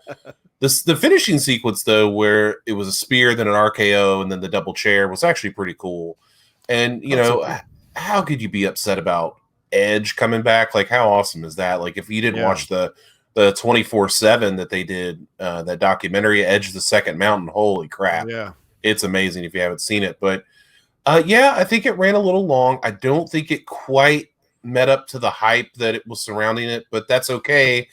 the finishing sequence, though, where it was a spear, then an RKO, and then the double chair was actually pretty cool. And, how could you be upset about Edge coming back? Like, how awesome is that? Like, if you didn't watch the 24/7 that they did, that documentary, Edge the Second Mountain, holy crap. Yeah. It's amazing if you haven't seen it. But, I think it ran a little long. I don't think it quite met up to the hype that it was surrounding it, but that's okay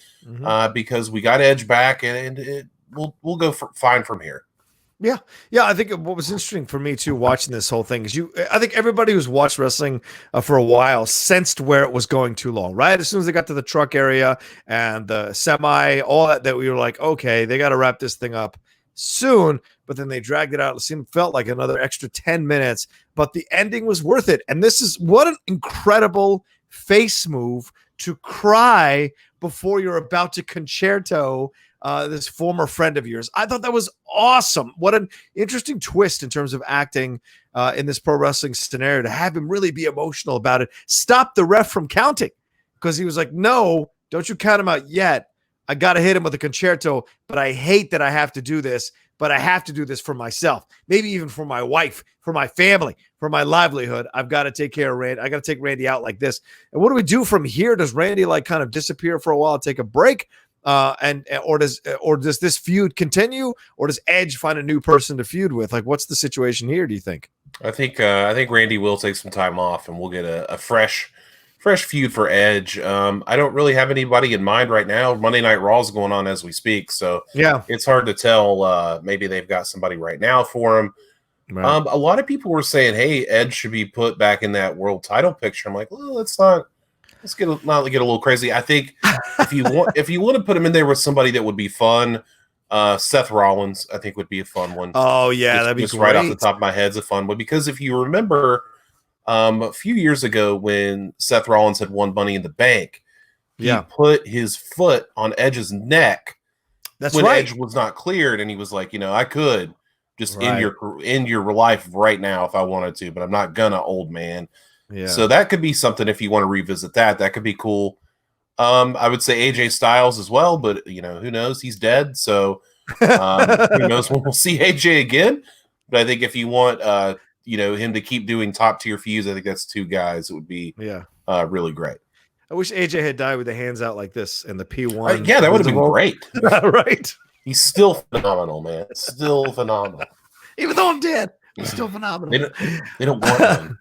because we got Edge back, and we'll go fine from here. Yeah. I think what was interesting for me too, watching this whole thing, is I think everybody who's watched wrestling for a while sensed where it was going too long, right? As soon as they got to the truck area and the semi, all that we were like, okay, they got to wrap this thing up soon. But then they dragged it out. It felt like another extra 10 minutes, but the ending was worth it. And this is what an incredible face move to cry before you're about to concerto this former friend of yours. I thought that was awesome. What an interesting twist in terms of acting in this pro wrestling scenario, to have him really be emotional about it. Stop the ref from counting, because he was like, no, don't you count him out yet. I got to hit him with a concerto, but I hate that I have to do this. but I have to do this for myself, maybe even for my wife, for my family, for my livelihood. I've got to take care of Randy. I got to take Randy out like this. And what do we do from here? Does Randy like kind of disappear for a while, take a break? Or does this feud continue, or does Edge find a new person to feud with? Like, what's the situation here, do you think? I think Randy will take some time off, and we'll get a fresh feud for Edge. I don't really have anybody in mind right now. Monday Night Raw is going on as we speak, so yeah, it's hard to tell. Maybe they've got somebody right now for him. Right. A lot of people were saying, "Hey, Edge should be put back in that world title picture." I'm like, well, let's not get a little crazy. I think if you want to put him in there with somebody that would be fun, Seth Rollins, I think would be a fun one. Oh yeah, that'd be just great. Right off the top of my head, is a fun one, because if you remember, a few years ago when Seth Rollins had won Money in the Bank, he put his foot on Edge's neck. That's when right. Edge was not cleared, and he was like, I could just end your life right now if I wanted to, but I'm not gonna, old man. Yeah. So that could be something if you want to revisit that. That could be cool. I would say AJ Styles as well, but who knows? He's dead, so who knows when we'll see AJ again. But I think if you want him to keep doing top tier feuds, I think that's two guys that would be really great. I wish AJ had died with the hands out like this and the P1. Yeah, that would have been great. Right. He's still phenomenal, man. Still phenomenal. Even though I'm dead, he's still phenomenal. They don't want him.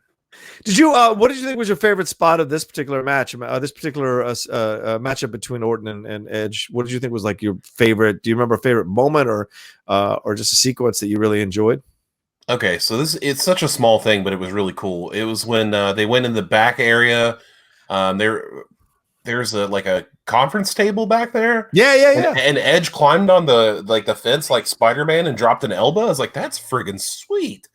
Did you? What did you think was your favorite spot of this particular match? This particular matchup between Orton and Edge. What did you think was like your favorite? Do you remember a favorite moment or just a sequence that you really enjoyed? Okay, so it's such a small thing, but it was really cool. It was when they went in the back area. There's a conference table back there. Yeah. And Edge climbed on the fence like Spider-Man and dropped an elbow. I was like, that's friggin' sweet.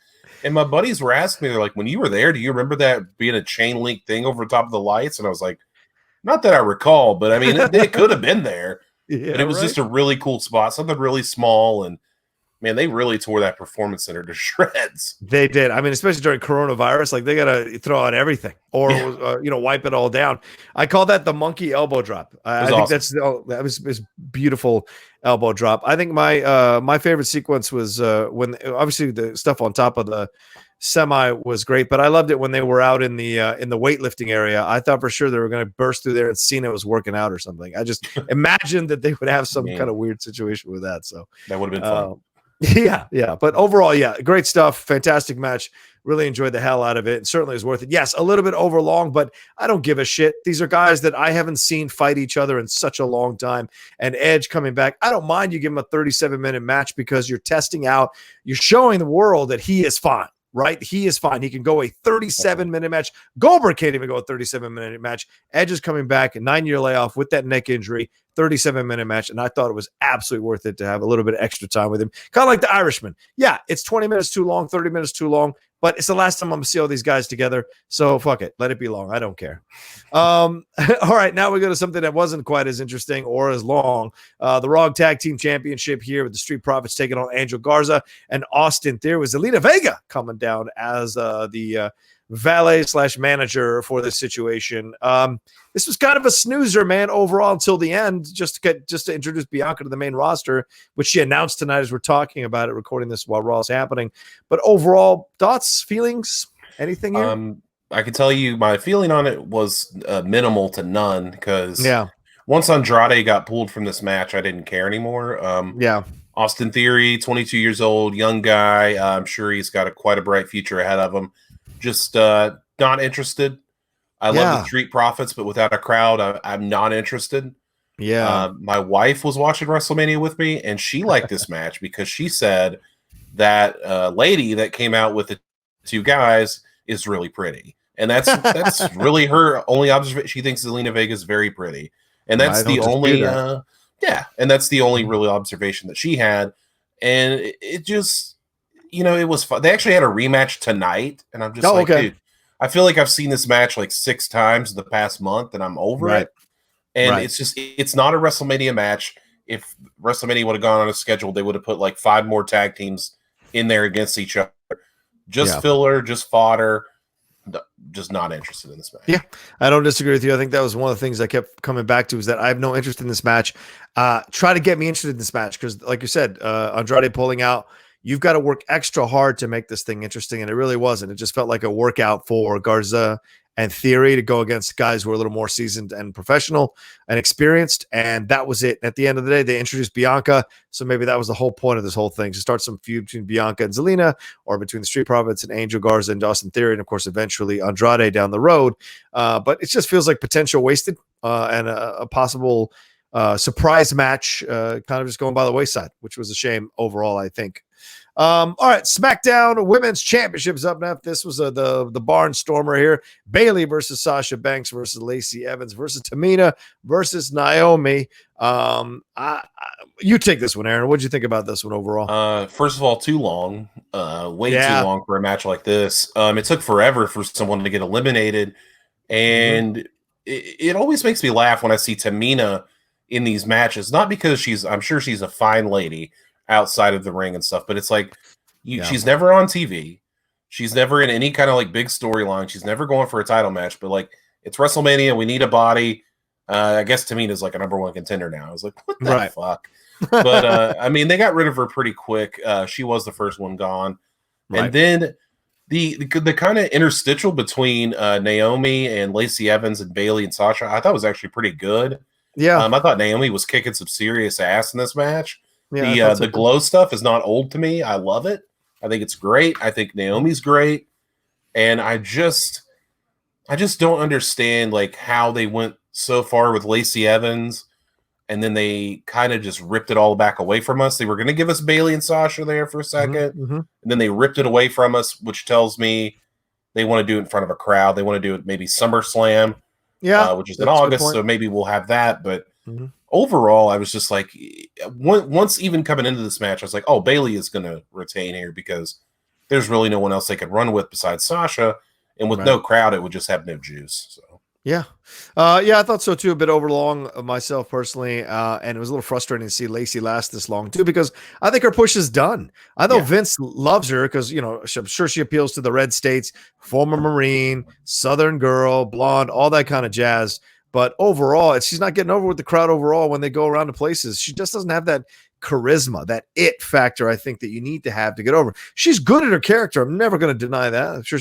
And my buddies were asking me, they're like, when you were there, do you remember that being a chain link thing over top of the lights? And I was like, not that I recall, but I mean, it could have been there. Yeah, but it was just a really cool spot, something really small. And man, they really tore that performance center to shreds. They did. I mean, especially during coronavirus, like they got to throw out everything or, wipe it all down. I call that the monkey elbow drop. I think awesome. That was beautiful elbow drop. I think my favorite sequence was when obviously the stuff on top of the semi was great, but I loved it when they were out in the weightlifting area. I thought for sure they were going to burst through there and Cena was working out or something. I just imagined that they would have some kind of weird situation with that. So that would have been fun. Yeah. But overall, great stuff. Fantastic match. Really enjoyed the hell out of it. And certainly was worth it. Yes, a little bit overlong, but I don't give a shit. These are guys that I haven't seen fight each other in such a long time. And Edge coming back, I don't mind you give him a 37-minute match because you're testing out, you're showing the world that he is fine. Right? He is fine. He can go a 37-minute match. Goldberg can't even go a 37-minute match. Edge is coming back, a 9-year layoff with that neck injury, 37-minute match, and I thought it was absolutely worth it to have a little bit of extra time with him. Kind of like the Irishman. Yeah, it's 20 minutes too long, 30 minutes too long, but it's the last time I'm going to see all these guys together, so fuck it. Let it be long. I don't care. All right, now we go to something that wasn't quite as interesting or as long. The Raw Tag Team Championship here with the Street Profits taking on Angel Garza and Austin Theory with Zelina Vega coming down as the valet/manager for this situation. This was kind of a snoozer, man, overall until the end, just to introduce Bianca to the main roster, which she announced tonight as we're talking about it, recording this while Raw is happening. But overall, thoughts, feelings, anything here? I can tell you my feeling on it was minimal to none, because once Andrade got pulled from this match, I didn't care anymore. Austin Theory, 22 years old, young guy. I'm sure he's got quite a bright future ahead of him. Just not interested. I love the Street Profits, but without a crowd, I'm not interested. My wife was watching WrestleMania with me, and she liked this match because she said that lady that came out with the two guys is really pretty. And that's really her only observation. She thinks Zelina Vega is very pretty. And that's the only and that's the only really observation that she had. And it just, it was fun. They actually had a rematch tonight, and I'm just dude, I feel like I've seen this match like 6 times in the past month, and I'm over it. And it's not a WrestleMania match. If WrestleMania would have gone on a schedule, they would have put like 5 more tag teams in there against each other. Just filler, just fodder. just not interested in this match. Yeah, I don't disagree with you. I think that was one of the things I kept coming back to, is that I have no interest in this match. Try to get me interested in this match, because like you said, Andrade pulling out, you've got to work extra hard to make this thing interesting, and it really wasn't. It just felt like a workout for Garza and Theory to go against guys who are a little more seasoned and professional and experienced, and that was it. At the end of the day, they introduced Bianca, so maybe that was the whole point of this whole thing, to start some feud between Bianca and Zelina, or between the Street Profits and Angel Garza and Austin Theory, and of course eventually Andrade down the road. But it just feels like potential wasted, and a possible surprise match kind of just going by the wayside, which was a shame overall, I think. All right, SmackDown Women's Championship's up next. This was the barnstormer here. Bayley versus Sasha Banks versus Lacey Evans versus Tamina versus Naomi. You take this one, Aaron. What did you think about this one overall? First of all, too long. Way too long for a match like this. It took forever for someone to get eliminated, and it always makes me laugh when I see Tamina in these matches. Not because I'm sure she's a fine lady outside of the ring and stuff, but it's like she's never on TV. She's never in any kind of like big storyline. She's never going for a title match, but like, it's WrestleMania. We need a body. I guess Tamina's like a number one contender now. I was like, what the fuck? But I mean, they got rid of her pretty quick. She was the first one gone. And then the kind of interstitial between Naomi and Lacey Evans and Bayley and Sasha, I thought was actually pretty good. Yeah. I thought Naomi was kicking some serious ass in this match. Yeah, the glow stuff is not old to me. I love it. I think it's great. I think Naomi's great. And I just don't understand like how they went so far with Lacey Evans, and then they kind of just ripped it all back away from us. They were going to give us Bayley and Sasha there for a second, and then they ripped it away from us, which tells me they want to do it in front of a crowd. They want to do it maybe SummerSlam, which is in August, so maybe we'll have that. But overall, I was just like, once even coming into this match, I was like, oh, Bayley is going to retain here because there's really no one else they could run with besides Sasha. And with no crowd, it would just have no juice. So yeah, I thought so too. A bit overlong myself personally, and it was a little frustrating to see Lacey last this long too, because I think her push is done. I know Vince loves her because, you know, I'm sure she appeals to the red states, former Marine, Southern girl, blonde, all that kind of jazz. But overall, she's not getting over with the crowd overall when they go around to places. She just doesn't have that charisma, that it factor, I think, that you need to have to get over. She's good at her character. I'm never going to deny that. I'm sure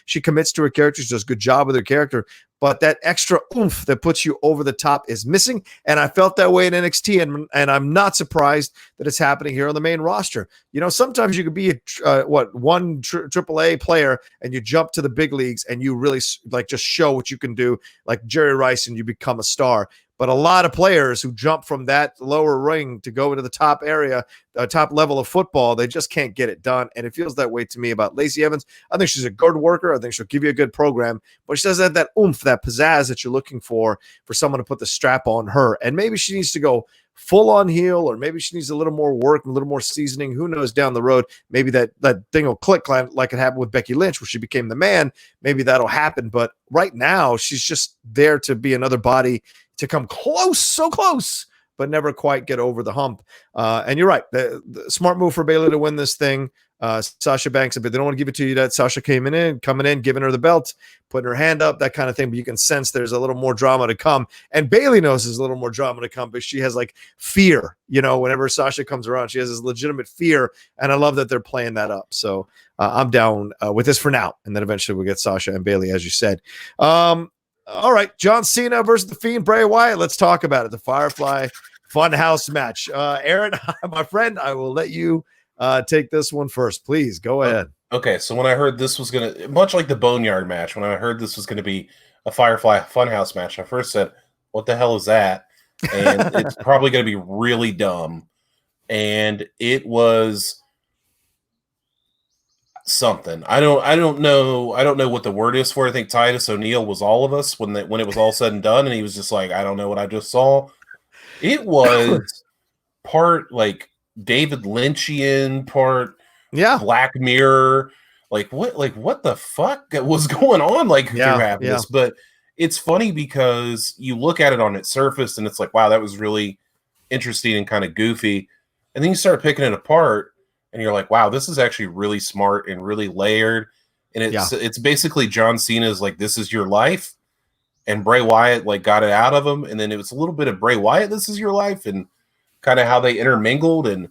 she commits to her character. She does a good job with her character. But that extra oomph that puts you over the top is missing. And I felt that way in NXT. And I'm not surprised that it's happening here on the main roster. You know, sometimes you could be one AAA player and you jump to the big leagues and you really like just show what you can do, like Jerry Rice, and you become a star. But a lot of players who jump from that lower ring to go into the top area, top level of football, they just can't get it done. And it feels that way to me about Lacey Evans. I think she's a good worker. I think she'll give you a good program, but she doesn't have that oomph, that pizzazz that you're looking for someone to put the strap on her. And maybe she needs to go full on heel, or maybe she needs a little more work, a little more seasoning. Who knows down the road? Maybe that thing will click like it happened with Becky Lynch, where she became the man. Maybe that'll happen. But right now, she's just there to be another body to come close, so close, but never quite get over the hump. And you're right. The smart move for Bayley to win this thing. Sasha Banks, but they don't want to give it to you that Sasha coming in, giving her the belt, putting her hand up, that kind of thing. But you can sense there's a little more drama to come. And Bayley knows there's a little more drama to come, but she has like fear, you know, whenever Sasha comes around, she has this legitimate fear. And I love that they're playing that up. So I'm down with this for now. And then eventually we'll get Sasha and Bayley, as you said. All right, John Cena versus the Fiend, Bray Wyatt. Let's talk about it. The Firefly Fun House match. Aaron, my friend, I will let you take this one first. Please go ahead. Okay, so when I heard this was going to, much like the Boneyard match, when I heard this was going to be a Firefly Fun House match, I first said, what the hell is that? And it's probably going to be really dumb. And it was something. I don't know what the word is for it. I think Titus O'Neil was all of us when it was all said and done, and he was just like, I don't know what I just saw. It was part like David Lynchian, part Black Mirror. Like what the fuck was going on throughout this? But it's funny because you look at it on its surface and it's like, wow, that was really interesting and kind of goofy. And then you start picking it apart and you're like, wow, this is actually really smart and really layered. and it's basically John Cena's like, this is your life, and Bray Wyatt like got it out of him, and then it was a little bit of Bray Wyatt, this is your life, and kind of how they intermingled, and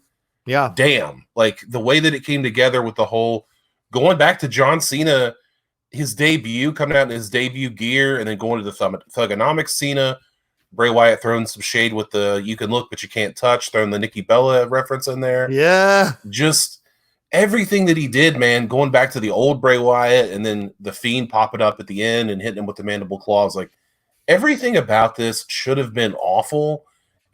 damn, like the way that it came together with the whole going back to John Cena, his debut, coming out in his debut gear, and then going to the Thugonomics Cena, Bray Wyatt throwing some shade with the you can look but you can't touch, throwing the Nikki Bella reference in there. Yeah. Just everything that he did, man, going back to the old Bray Wyatt, and then the Fiend popping up at the end and hitting him with the mandible claws. Like, everything about this should have been awful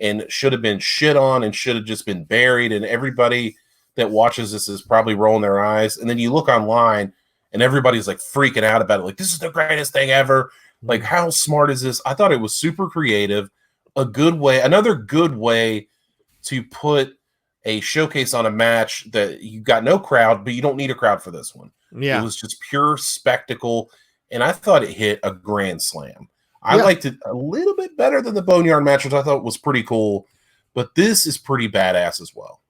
and should have been shit on and should have just been buried. And everybody that watches this is probably rolling their eyes. And then you look online and everybody's like freaking out about it. Like, this is the greatest thing ever. Like, how smart is this? I thought it was super creative, another good way to put a showcase on a match that you got no crowd, but you don't need a crowd for this one. Yeah. It was just pure spectacle, and I thought it hit a grand slam. I liked it a little bit better than the Boneyard match, which I thought was pretty cool, but this is pretty badass as well.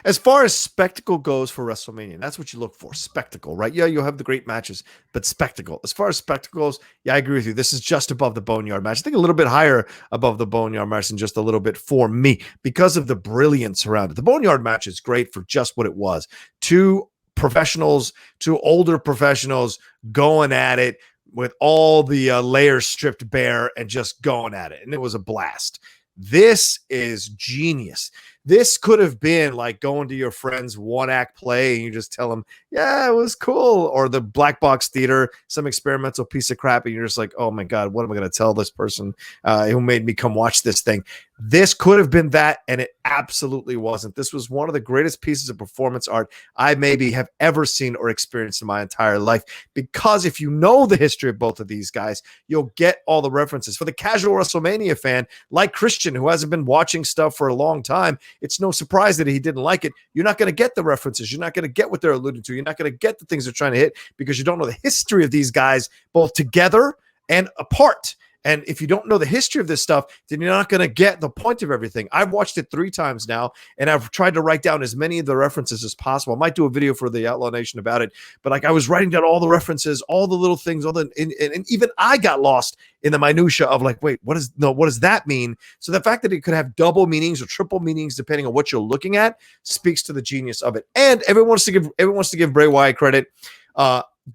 As far as spectacle goes for WrestleMania, that's what you look for, spectacle, right? Yeah, you'll have the great matches, but spectacle. As far as spectacle goes, yeah, I agree with you. This is just above the Boneyard match. I think a little bit higher above the Boneyard match than just a little bit for me because of the brilliance around it. The Boneyard match is great for just what it was. Two older professionals going at it with all the layers stripped bare and just going at it. And it was a blast. This is genius. This could have been like going to your friend's one-act play and you just tell them, yeah, it was cool. Or the black box theater, some experimental piece of crap. And you're just like, oh my God, what am I going to tell this person who made me come watch this thing? This could have been that, and it absolutely wasn't. This was one of the greatest pieces of performance art I maybe have ever seen or experienced in my entire life. Because if you know the history of both of these guys, you'll get all the references. For the casual WrestleMania fan, like Christian, who hasn't been watching stuff for a long time, it's no surprise that he didn't like it. You're not going to get the references. You're not going to get what they're alluding to. You're not going to get the things they're trying to hit because you don't know the history of these guys, both together and apart. And if you don't know the history of this stuff, then you're not going to get the point of everything. I've watched it 3 times now, and I've tried to write down as many of the references as possible. I might do a video for the Outlaw Nation about it, but like I was writing down all the references, all the little things, and even I got lost in the minutia of like, wait, what does that mean? So the fact that it could have double meanings or triple meanings depending on what you're looking at speaks to the genius of it. And everyone wants to give Bray Wyatt credit.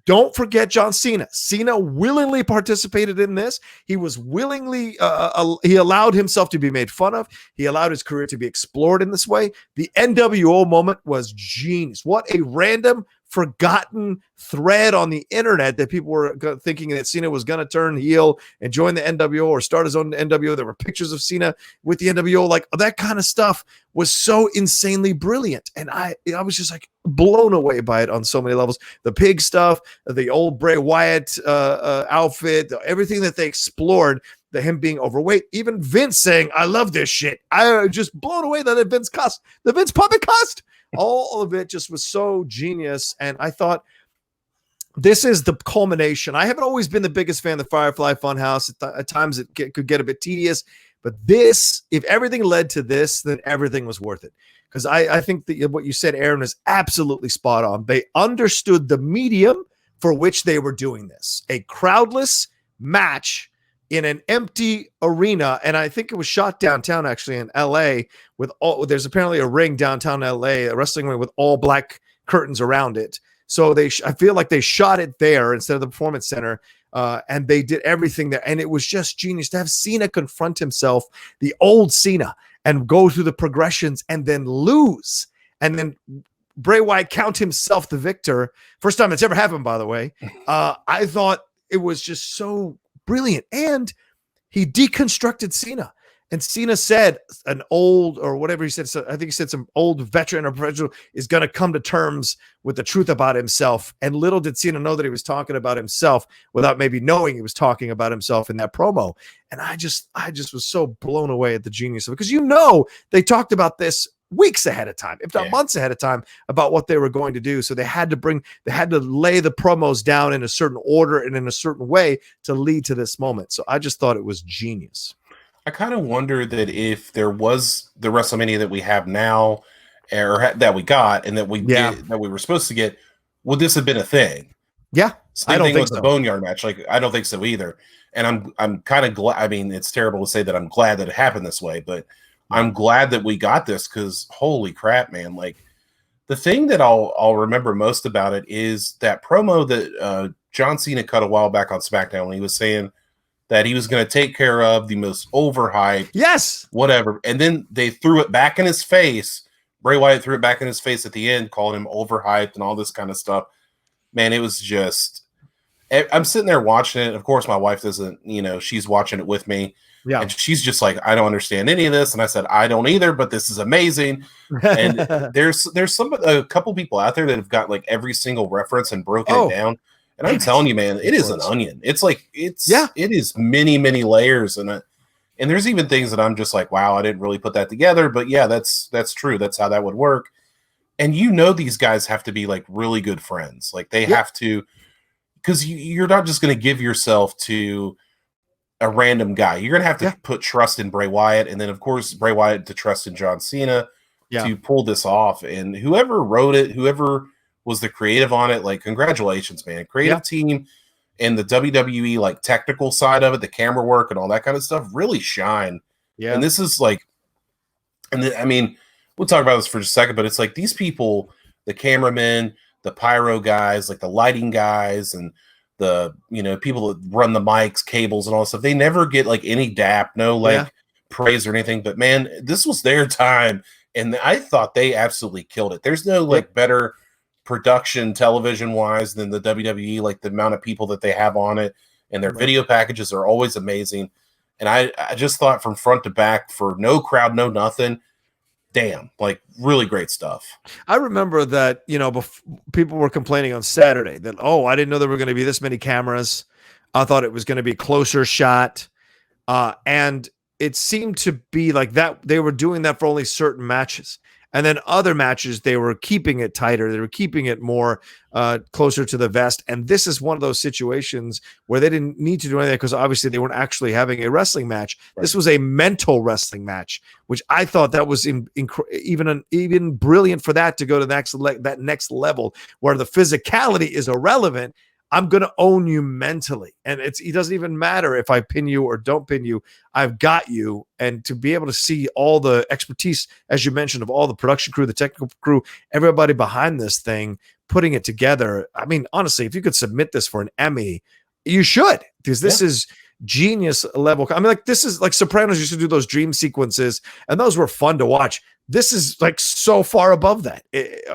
Don't forget John Cena. Cena willingly participated in this. He was willingly, he allowed himself to be made fun of. He allowed his career to be explored in this way. The NWO moment was genius. What a random, forgotten thread on the internet that people were thinking that Cena was going to turn heel and join the NWO or start his own NWO. There were pictures of Cena with the NWO. Like, that kind of stuff was so insanely brilliant. And I was just like blown away by it on so many levels. The pig stuff, the old Bray Wyatt outfit, everything that they explored, him being overweight, even Vince saying, I love this shit. I just blown away that the Vince puppet cost. All of it just was so genius. And I thought, this is the culmination. I haven't always been the biggest fan of the Firefly Fun House. At times it could get a bit tedious, but this, if everything led to this, then everything was worth it. Because I think that what you said, Aaron, is absolutely spot on. They understood the medium for which they were doing this. A crowdless match in an empty arena, and I think it was shot downtown, actually, in LA. There's apparently a ring downtown LA, a wrestling ring with all black curtains around it. So I feel like they shot it there instead of the Performance Center, and they did everything there. And it was just genius to have Cena confront himself, the old Cena, and go through the progressions and then lose, and then Bray Wyatt count himself the victor. First time it's ever happened, by the way. I thought it was just so brilliant. And he deconstructed Cena. And Cena said an old, or whatever he said, so I think he said some old veteran or professional is going to come to terms with the truth about himself. And little did Cena know that he was talking about himself without maybe knowing he was talking about himself in that promo. And I just was so blown away at the genius of it. Because they talked about this weeks ahead of time, if not months ahead of time, about what they were going to do. So they had to lay the promos down in a certain order and in a certain way to lead to this moment. So I just thought it was genius. I kind of wonder that if there was the WrestleMania that we have now, or that we got, and that we were supposed to get, would this have been a thing? Yeah, Same thing with the Boneyard match. Like, I don't think so either. And I'm kind of glad. I mean, it's terrible to say that I'm glad that it happened this way, but I'm glad that we got this because holy crap, man! Like, the thing that I'll remember most about it is that promo that John Cena cut a while back on SmackDown when he was saying that he was going to take care of the most overhyped, whatever, and then they threw it back in his face. Bray Wyatt threw it back in his face at the end, calling him overhyped and all this kind of stuff. Man, it was just. I'm sitting there watching it. Of course, my wife doesn't, she's watching it with me. Yeah. And she's just like, I don't understand any of this. And I said, I don't either, but this is amazing. And there's a couple people out there that have got like every single reference and broken it down. And I'm telling you, man, it is an onion. It's like, it is many, many layers. And there's even things that I'm just like, wow, I didn't really put that together. But yeah, that's true. That's how that would work. And these guys have to be like really good friends. Like they have to. Because you're not just going to give yourself to a random guy. You're going to have to put trust in Bray Wyatt. And then, of course, Bray Wyatt to trust in John Cena to pull this off. And whoever wrote it, whoever was the creative on it, like, congratulations, man. Creative team and the WWE, like, technical side of it, the camera work and all that kind of stuff really shine. Yeah. And this is like, I mean, we'll talk about this for just a second, but it's like these people, the cameramen, the pyro guys, like the lighting guys and the, people that run the mics, cables and all that stuff. They never get like any dap, no like praise or anything, but man, this was their time. And I thought they absolutely killed it. There's no like better production television wise than the WWE, like the amount of people that they have on it and their video packages are always amazing. And I just thought from front to back for no crowd, no nothing. Damn, like really great stuff. I remember that, people were complaining on Saturday that, I didn't know there were going to be this many cameras. I thought it was going to be closer shot. And it seemed to be like that. They were doing that for only certain matches. And then other matches, they were keeping it tighter. They were keeping it more closer to the vest. And this is one of those situations where they didn't need to do anything because obviously they weren't actually having a wrestling match. Right. This was a mental wrestling match, which I thought that was even brilliant for that to go to that next level where the physicality is irrelevant. I'm going to own you mentally. And it doesn't even matter if I pin you or don't pin you. I've got you. And to be able to see all the expertise, as you mentioned, of all the production crew, the technical crew, everybody behind this thing, putting it together. I mean, honestly, if you could submit this for an Emmy, you should, because this is genius level. I mean, like this is like Sopranos used to do those dream sequences, and those were fun to watch. This is like so far above that.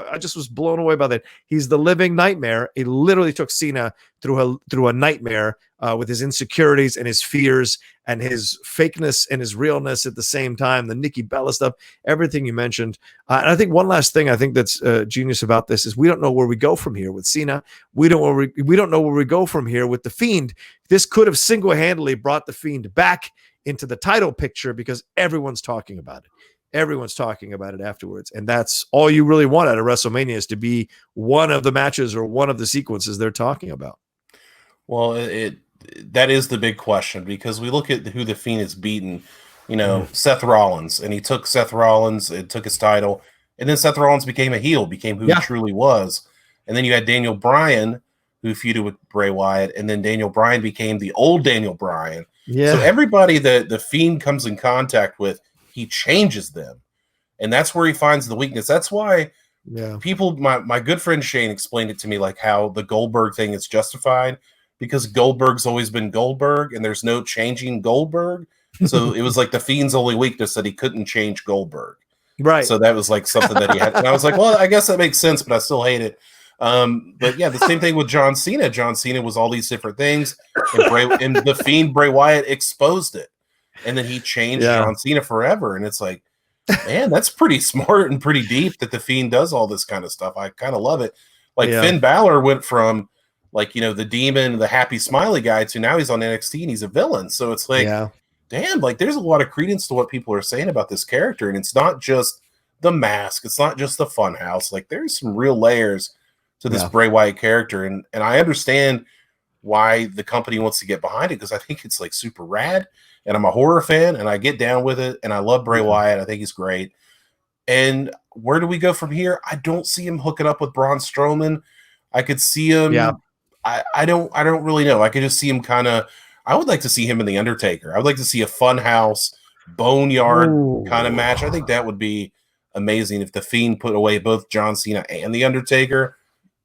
I just was blown away by that. He's the living nightmare. He literally took Cena through a nightmare with his insecurities and his fears and his fakeness and his realness at the same time. The Nikki Bella stuff, everything you mentioned. And I think one last thing I think that's genius about this is we don't know where we go from here with Cena. We don't know where we go from here with the Fiend. This could have single-handedly brought the Fiend back into the title picture because everyone's talking about it. Everyone's talking about it afterwards. And that's all you really want out of WrestleMania is to be one of the matches or one of the sequences they're talking about. Well, that is the big question because we look at who the Fiend has beaten, Seth Rollins, and he took Seth Rollins and took his title. And then Seth Rollins became a heel, became who he truly was. And then you had Daniel Bryan, who feuded with Bray Wyatt. And then Daniel Bryan became the old Daniel Bryan. Yeah. So everybody that the Fiend comes in contact with, he changes them. And that's where he finds the weakness. That's why people, my good friend Shane explained it to me, like how the Goldberg thing is justified because Goldberg's always been Goldberg and there's no changing Goldberg. So it was like the Fiend's only weakness that he couldn't change Goldberg. Right. So that was like something that he had. And I was like, well, I guess that makes sense, but I still hate it. But yeah, the same thing with John Cena. John Cena was all these different things and the Fiend Bray Wyatt exposed it. And then he changed John Cena forever. And it's like, man, that's pretty smart and pretty deep that the Fiend does all this kind of stuff. I kind of love it. Like Finn Balor went from like, the demon, the happy smiley guy to now he's on NXT and he's a villain. So it's like, damn, like there's a lot of credence to what people are saying about this character. And it's not just the mask. It's not just the fun house. Like there's some real layers to this Bray Wyatt character. And I understand why the company wants to get behind it because I think it's like super rad. And I'm a horror fan, and I get down with it, and I love Bray Wyatt. I think he's great. And where do we go from here? I don't see him hooking up with Braun Strowman. I could see him. Yeah. I don't really know. I could just see him kind of. I would like to see him in the Undertaker. I would like to see a Fun House Boneyard kind of match. I think that would be amazing if the Fiend put away both John Cena and the Undertaker.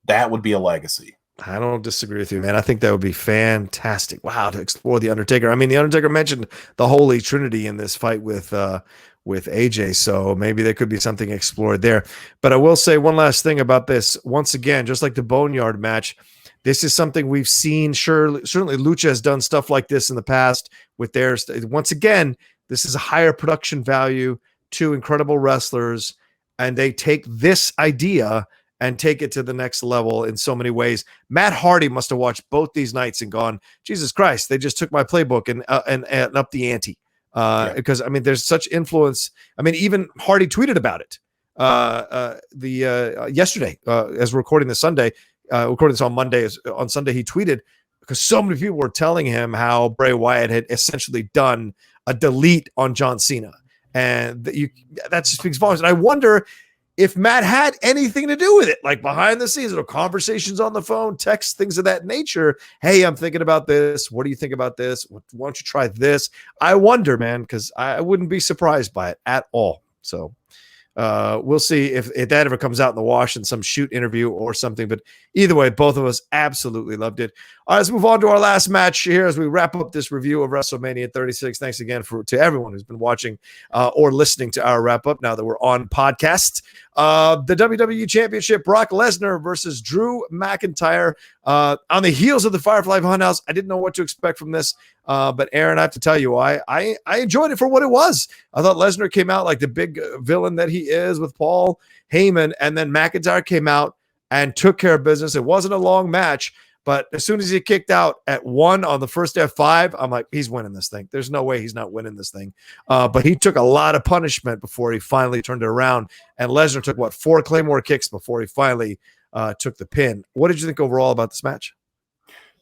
That would be a legacy. I don't disagree with you, man. I think that would be fantastic. Wow, to explore the Undertaker. I mean, the Undertaker mentioned the Holy Trinity in this fight with AJ, so maybe there could be something explored there. But I will say one last thing about this. Once again, just like the Boneyard match, this is something we've seen. Certainly, Lucha has done stuff like this in the past with theirs. Once again, this is a higher production value, two incredible wrestlers, and they take this idea and take it to the next level in so many ways. Matt Hardy must have watched both these nights and gone, Jesus Christ, they just took my playbook and up the ante. Because I mean, there's such influence. I mean, even Hardy tweeted about it yesterday as we're recording this Sunday. Recording this on Monday. On Sunday, he tweeted because so many people were telling him how Bray Wyatt had essentially done a delete on John Cena, and that just speaks volumes. And I wonder if Matt had anything to do with it, like behind the scenes, or conversations on the phone, texts, things of that nature. Hey, I'm thinking about this. What do you think about this? Why don't you try this? I wonder, man, because I wouldn't be surprised by it at all. So we'll see if that ever comes out in the wash in some shoot interview or something. But either way, both of us absolutely loved it. All right, let's move on to our last match here as we wrap up this review of WrestleMania 36. Thanks again to everyone who's been watching or listening to our wrap up now that we're on podcast. The WWE Championship, Brock Lesnar versus Drew McIntyre. On the heels of the Firefly Fun House, I didn't know what to expect from this. But Aaron, I have to tell you, I enjoyed it for what it was. I thought Lesnar came out like the big villain that he is with Paul Heyman, and then McIntyre came out and took care of business. It wasn't a long match, but as soon as he kicked out at 1 on the first F5, I'm like, he's winning this thing. There's no way he's not winning this thing. But he took a lot of punishment before he finally turned it around. And Lesnar took, 4 Claymore kicks before he finally took the pin. What did you think overall about this match?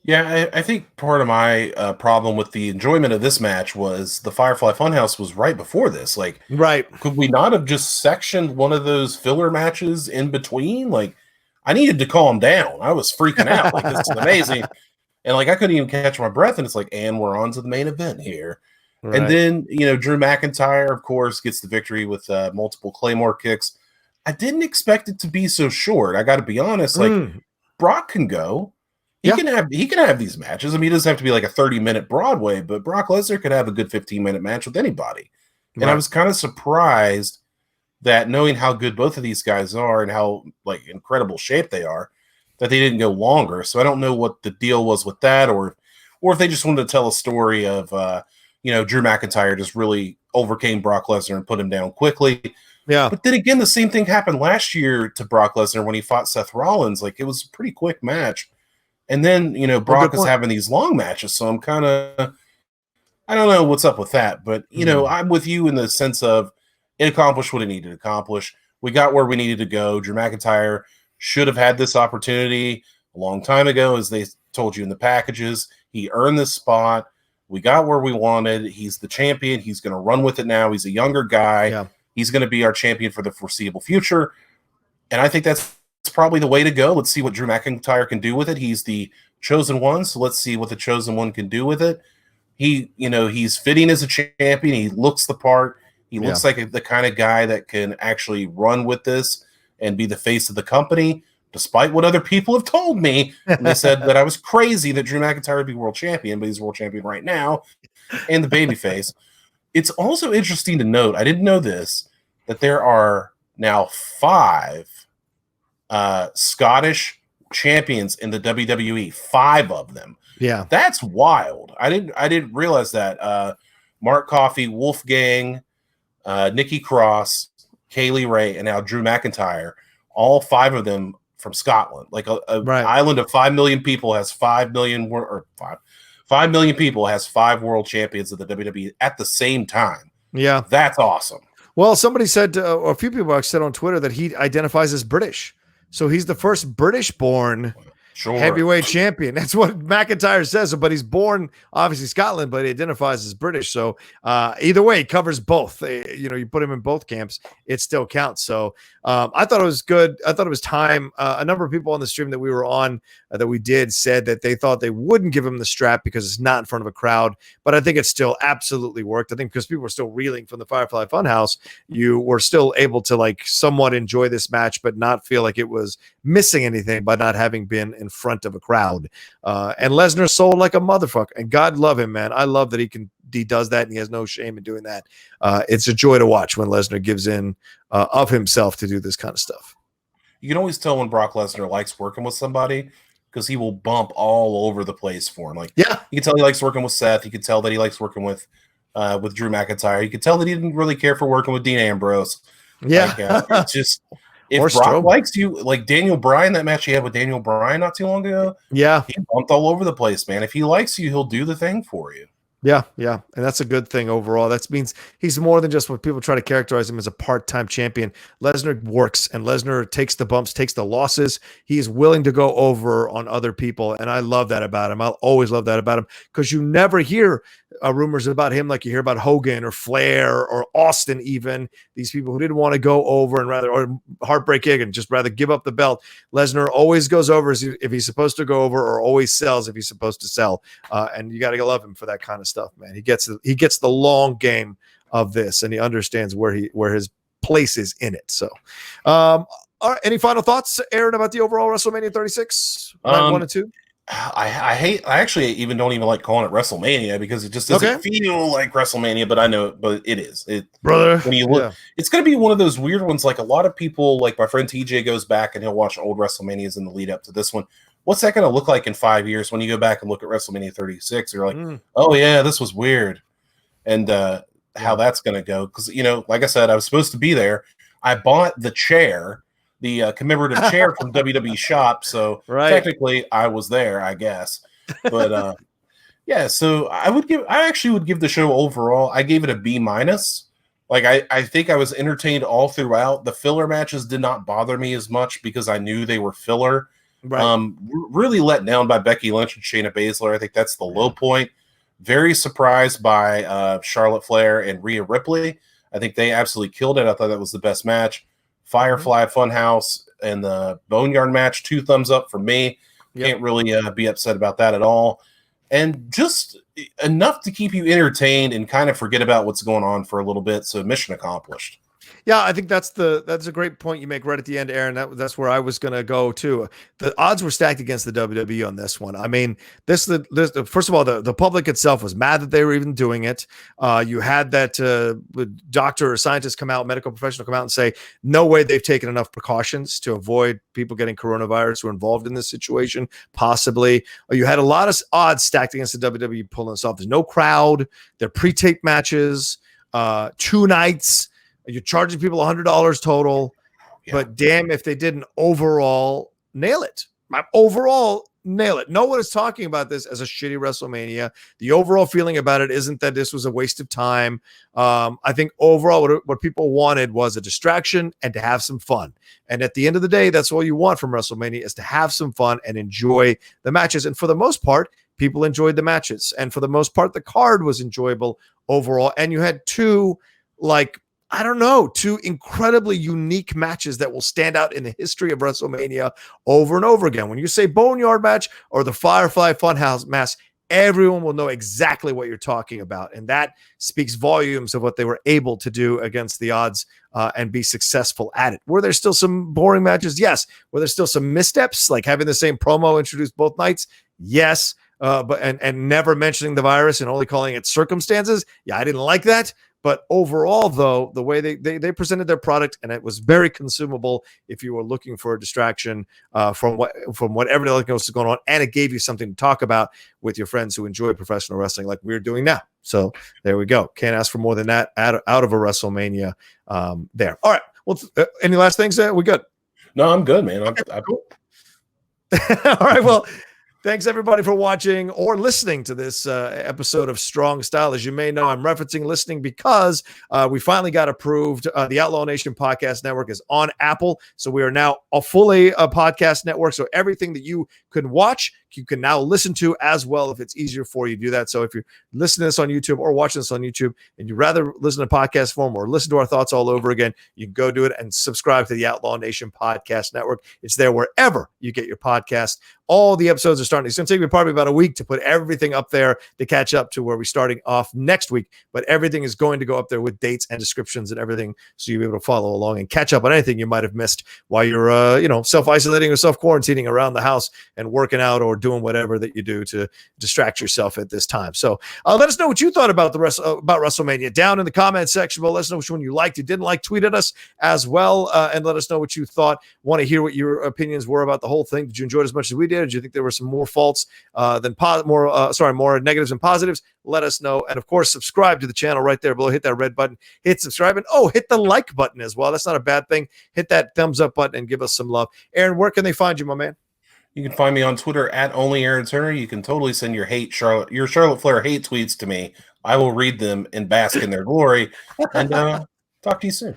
Yeah, I think part of my problem with the enjoyment of this match was the Firefly Funhouse was right before this. Like, right? Could we not have just sectioned one of those filler matches in between? Like, I needed to calm down. I was freaking out. Like, this is amazing, and like I couldn't even catch my breath. And it's like, and we're on to the main event here. Right. And then Drew McIntyre, of course, gets the victory with multiple Claymore kicks. I didn't expect it to be so short. I got to be honest. Like, Brock can go. He can have these matches. I mean, it doesn't have to be like a 30-minute Broadway, but Brock Lesnar could have a good 15-minute match with anybody. And I was kind of surprised that, knowing how good both of these guys are and how like incredible shape they are, that they didn't go longer. So I don't know what the deal was with that, or if they just wanted to tell a story of Drew McIntyre just really overcame Brock Lesnar and put him down quickly. Yeah. But then again, the same thing happened last year to Brock Lesnar when he fought Seth Rollins. Like, it was a pretty quick match. And then, Brock is having these long matches. So I'm kind of, I don't know what's up with that. But, I'm with you in the sense of it accomplished what it needed to accomplish. We got where we needed to go. Drew McIntyre should have had this opportunity a long time ago, as they told you in the packages. He earned this spot. We got where we wanted. He's the champion. He's going to run with it now. He's a younger guy. Yeah. He's going to be our champion for the foreseeable future. And I think that's probably the way to go. Let's see what Drew McIntyre can do with it. He's the chosen one, so let's see what the chosen one can do with it. He's fitting as a champion. He looks the part. He looks like the kind of guy that can actually run with this and be the face of the company, despite what other people have told me. And they said that I was crazy that Drew McIntyre would be world champion, but he's world champion right now, and the babyface. It's also interesting to note, I didn't know this, that there are now 5 Scottish champions in the WWE, 5 of them. Yeah, that's wild. I didn't realize that. Mark Coffey, Wolfgang, Nikki Cross, Kaylee Ray, and now Drew McIntyre. All 5 of them from Scotland. Like a island of 5 million people has 5 million or 5 million people has 5 world champions of the WWE at the same time. Yeah, that's awesome. Well, somebody said, or a few people said on Twitter, that he identifies as British. So he's the first British-born heavyweight champion. That's what McIntyre says, but he's born obviously Scotland, but he identifies as British. So either way, he covers both. You put him in both camps, it still counts. So I thought it was good. I thought it was time. A number of people on the stream that we were on that we did said that they thought they wouldn't give him the strap because it's not in front of a crowd, but I think it still absolutely worked. I think because people were still reeling from the Firefly Funhouse, you were still able to like somewhat enjoy this match, but not feel like it was missing anything by not having been in front of a crowd. And Lesnar sold like a motherfucker, and God love him, man. I love that he does that, and he has no shame in doing that. It's a joy to watch when Lesnar gives in of himself to do this kind of stuff. You can always tell when Brock Lesnar likes working with somebody because he will bump all over the place for him. Like, yeah, you can tell he likes working with Seth. You can tell that he likes working with Drew McIntyre. You can tell that he didn't really care for working with Dean Ambrose. Yeah, it's just if Brock likes you, like Daniel Bryan, that match he had with Daniel Bryan not too long ago. Yeah, he bumped all over the place, man. If he likes you, he'll do the thing for you. Yeah. And that's a good thing overall. That means he's more than just what people try to characterize him as a part-time champion. Lesnar works, and Lesnar takes the bumps, takes the losses. He's willing to go over on other people, and I love that about him. I'll always love that about him because you never hear rumors about him like you hear about Hogan or Flair or Austin even. These people who didn't want to go over and or Heartbreak Kid and just rather give up the belt. Lesnar always goes over if he's supposed to go over, or always sells if he's supposed to sell. And you got to love him for that kind of stuff, man. He gets the long game of this, and he understands where his place is in it. So, all right, any final thoughts, Aaron, about the overall WrestleMania 36? 1 and 2? I actually even don't even like calling it WrestleMania because it just doesn't feel like WrestleMania, but I know but it is. Brother, when you look, it's going to be one of those weird ones. Like a lot of people, like my friend TJ goes back and he'll watch old WrestleManias in the lead up to this one. What's that going to look like in 5 years when you go back and look at WrestleMania 36? You're like, oh yeah, this was weird. And how that's going to go. Because, like I said, I was supposed to be there. I bought the chair, the commemorative chair from WWE Shop. So technically I was there, I guess. But yeah, so I actually would give the show overall, I gave it a B-. Like I think I was entertained all throughout. The filler matches did not bother me as much because I knew they were filler. Right. Really let down by Becky Lynch and Shayna Baszler. I think that's the low point. Very surprised by Charlotte Flair and Rhea Ripley. I think they absolutely killed it. I thought that was the best match. Firefly Fun House and the Boneyard Match, 2 thumbs up for me. Can't really be upset about that at all. And just enough to keep you entertained and kind of forget about what's going on for a little bit. So mission accomplished. Yeah, I think that's a great point you make right at the end, Aaron. That's where I was going to go too. The odds were stacked against the WWE on this one. I mean, this first of all, the public itself was mad that they were even doing it. You had that doctor or scientist come out, medical professional come out and say, no way they've taken enough precautions to avoid people getting coronavirus who are involved in this situation, possibly. You had a lot of odds stacked against the WWE pulling this off. There's no crowd. They're pre-taped matches, 2 nights. You're charging people $100 total, but damn if they didn't overall nail it. Overall nail it. No one is talking about this as a shitty WrestleMania. The overall feeling about it isn't that this was a waste of time. I think overall what people wanted was a distraction and to have some fun. And at the end of the day, that's all you want from WrestleMania is to have some fun and enjoy the matches. And for the most part, people enjoyed the matches. And for the most part, the card was enjoyable overall. And you had 2 incredibly unique matches that will stand out in the history of WrestleMania over and over again. When you say Boneyard Match or the Firefly Fun House Match, everyone will know exactly what you're talking about. And that speaks volumes of what they were able to do against the odds and be successful at it. Were there still some boring matches? Yes. Were there still some missteps, like having the same promo introduced both nights? Yes. But never mentioning the virus and only calling it circumstances. Yeah, I didn't like that. But overall, though, the way they presented their product, and it was very consumable if you were looking for a distraction from what everything else is going on, and it gave you something to talk about with your friends who enjoy professional wrestling like we're doing now. So there we go. Can't ask for more than that out of a WrestleMania there. All right. Well, any last things? We good? No, I'm good, man. I'm cool. All right. Well, Thanks, everybody, for watching or listening to this episode of Strong Style. As you may know, I'm referencing listening because we finally got approved. The Outlaw Nation Podcast Network is on Apple, so we are now fully a podcast network. So everything that you could watch, you can now listen to as well if it's easier for you to do that. So if you're listening to this on YouTube or watching this on YouTube and you'd rather listen to podcast form or listen to our thoughts all over again, you can go do it and subscribe to the Outlaw Nation Podcast Network. It's there wherever you get your podcast. All the episodes are starting. It's going to take me probably about a week to put everything up there to catch up to where we're starting off next week. But everything is going to go up there with dates and descriptions and everything, so you'll be able to follow along and catch up on anything you might have missed while you're, self-isolating or self-quarantining around the house and working out or doing whatever that you do to distract yourself at this time. So let us know what you thought about about WrestleMania down in the comment section. But let us know which one you liked, you didn't like. Tweet at us as well, and let us know what you thought. Want to hear what your opinions were about the whole thing. Did you enjoy it as much as we did? Did you think there were some more faults more negatives than positives? Let us know. And of course, subscribe to the channel right there below. Hit that red button, hit subscribe, and hit the like button as well. That's not a bad thing. Hit that thumbs up button and give us some love. Aaron, where can they find you, my man? You can find me on Twitter at @OnlyAaronTurner. You can totally send your Charlotte Flair hate tweets to me. I will read them and bask in their glory. And talk to you soon.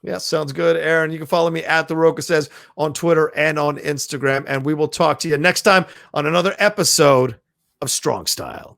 Yeah, sounds good, Aaron. You can follow me at The Rocha Says on Twitter and on Instagram. And we will talk to you next time on another episode of Strong Style.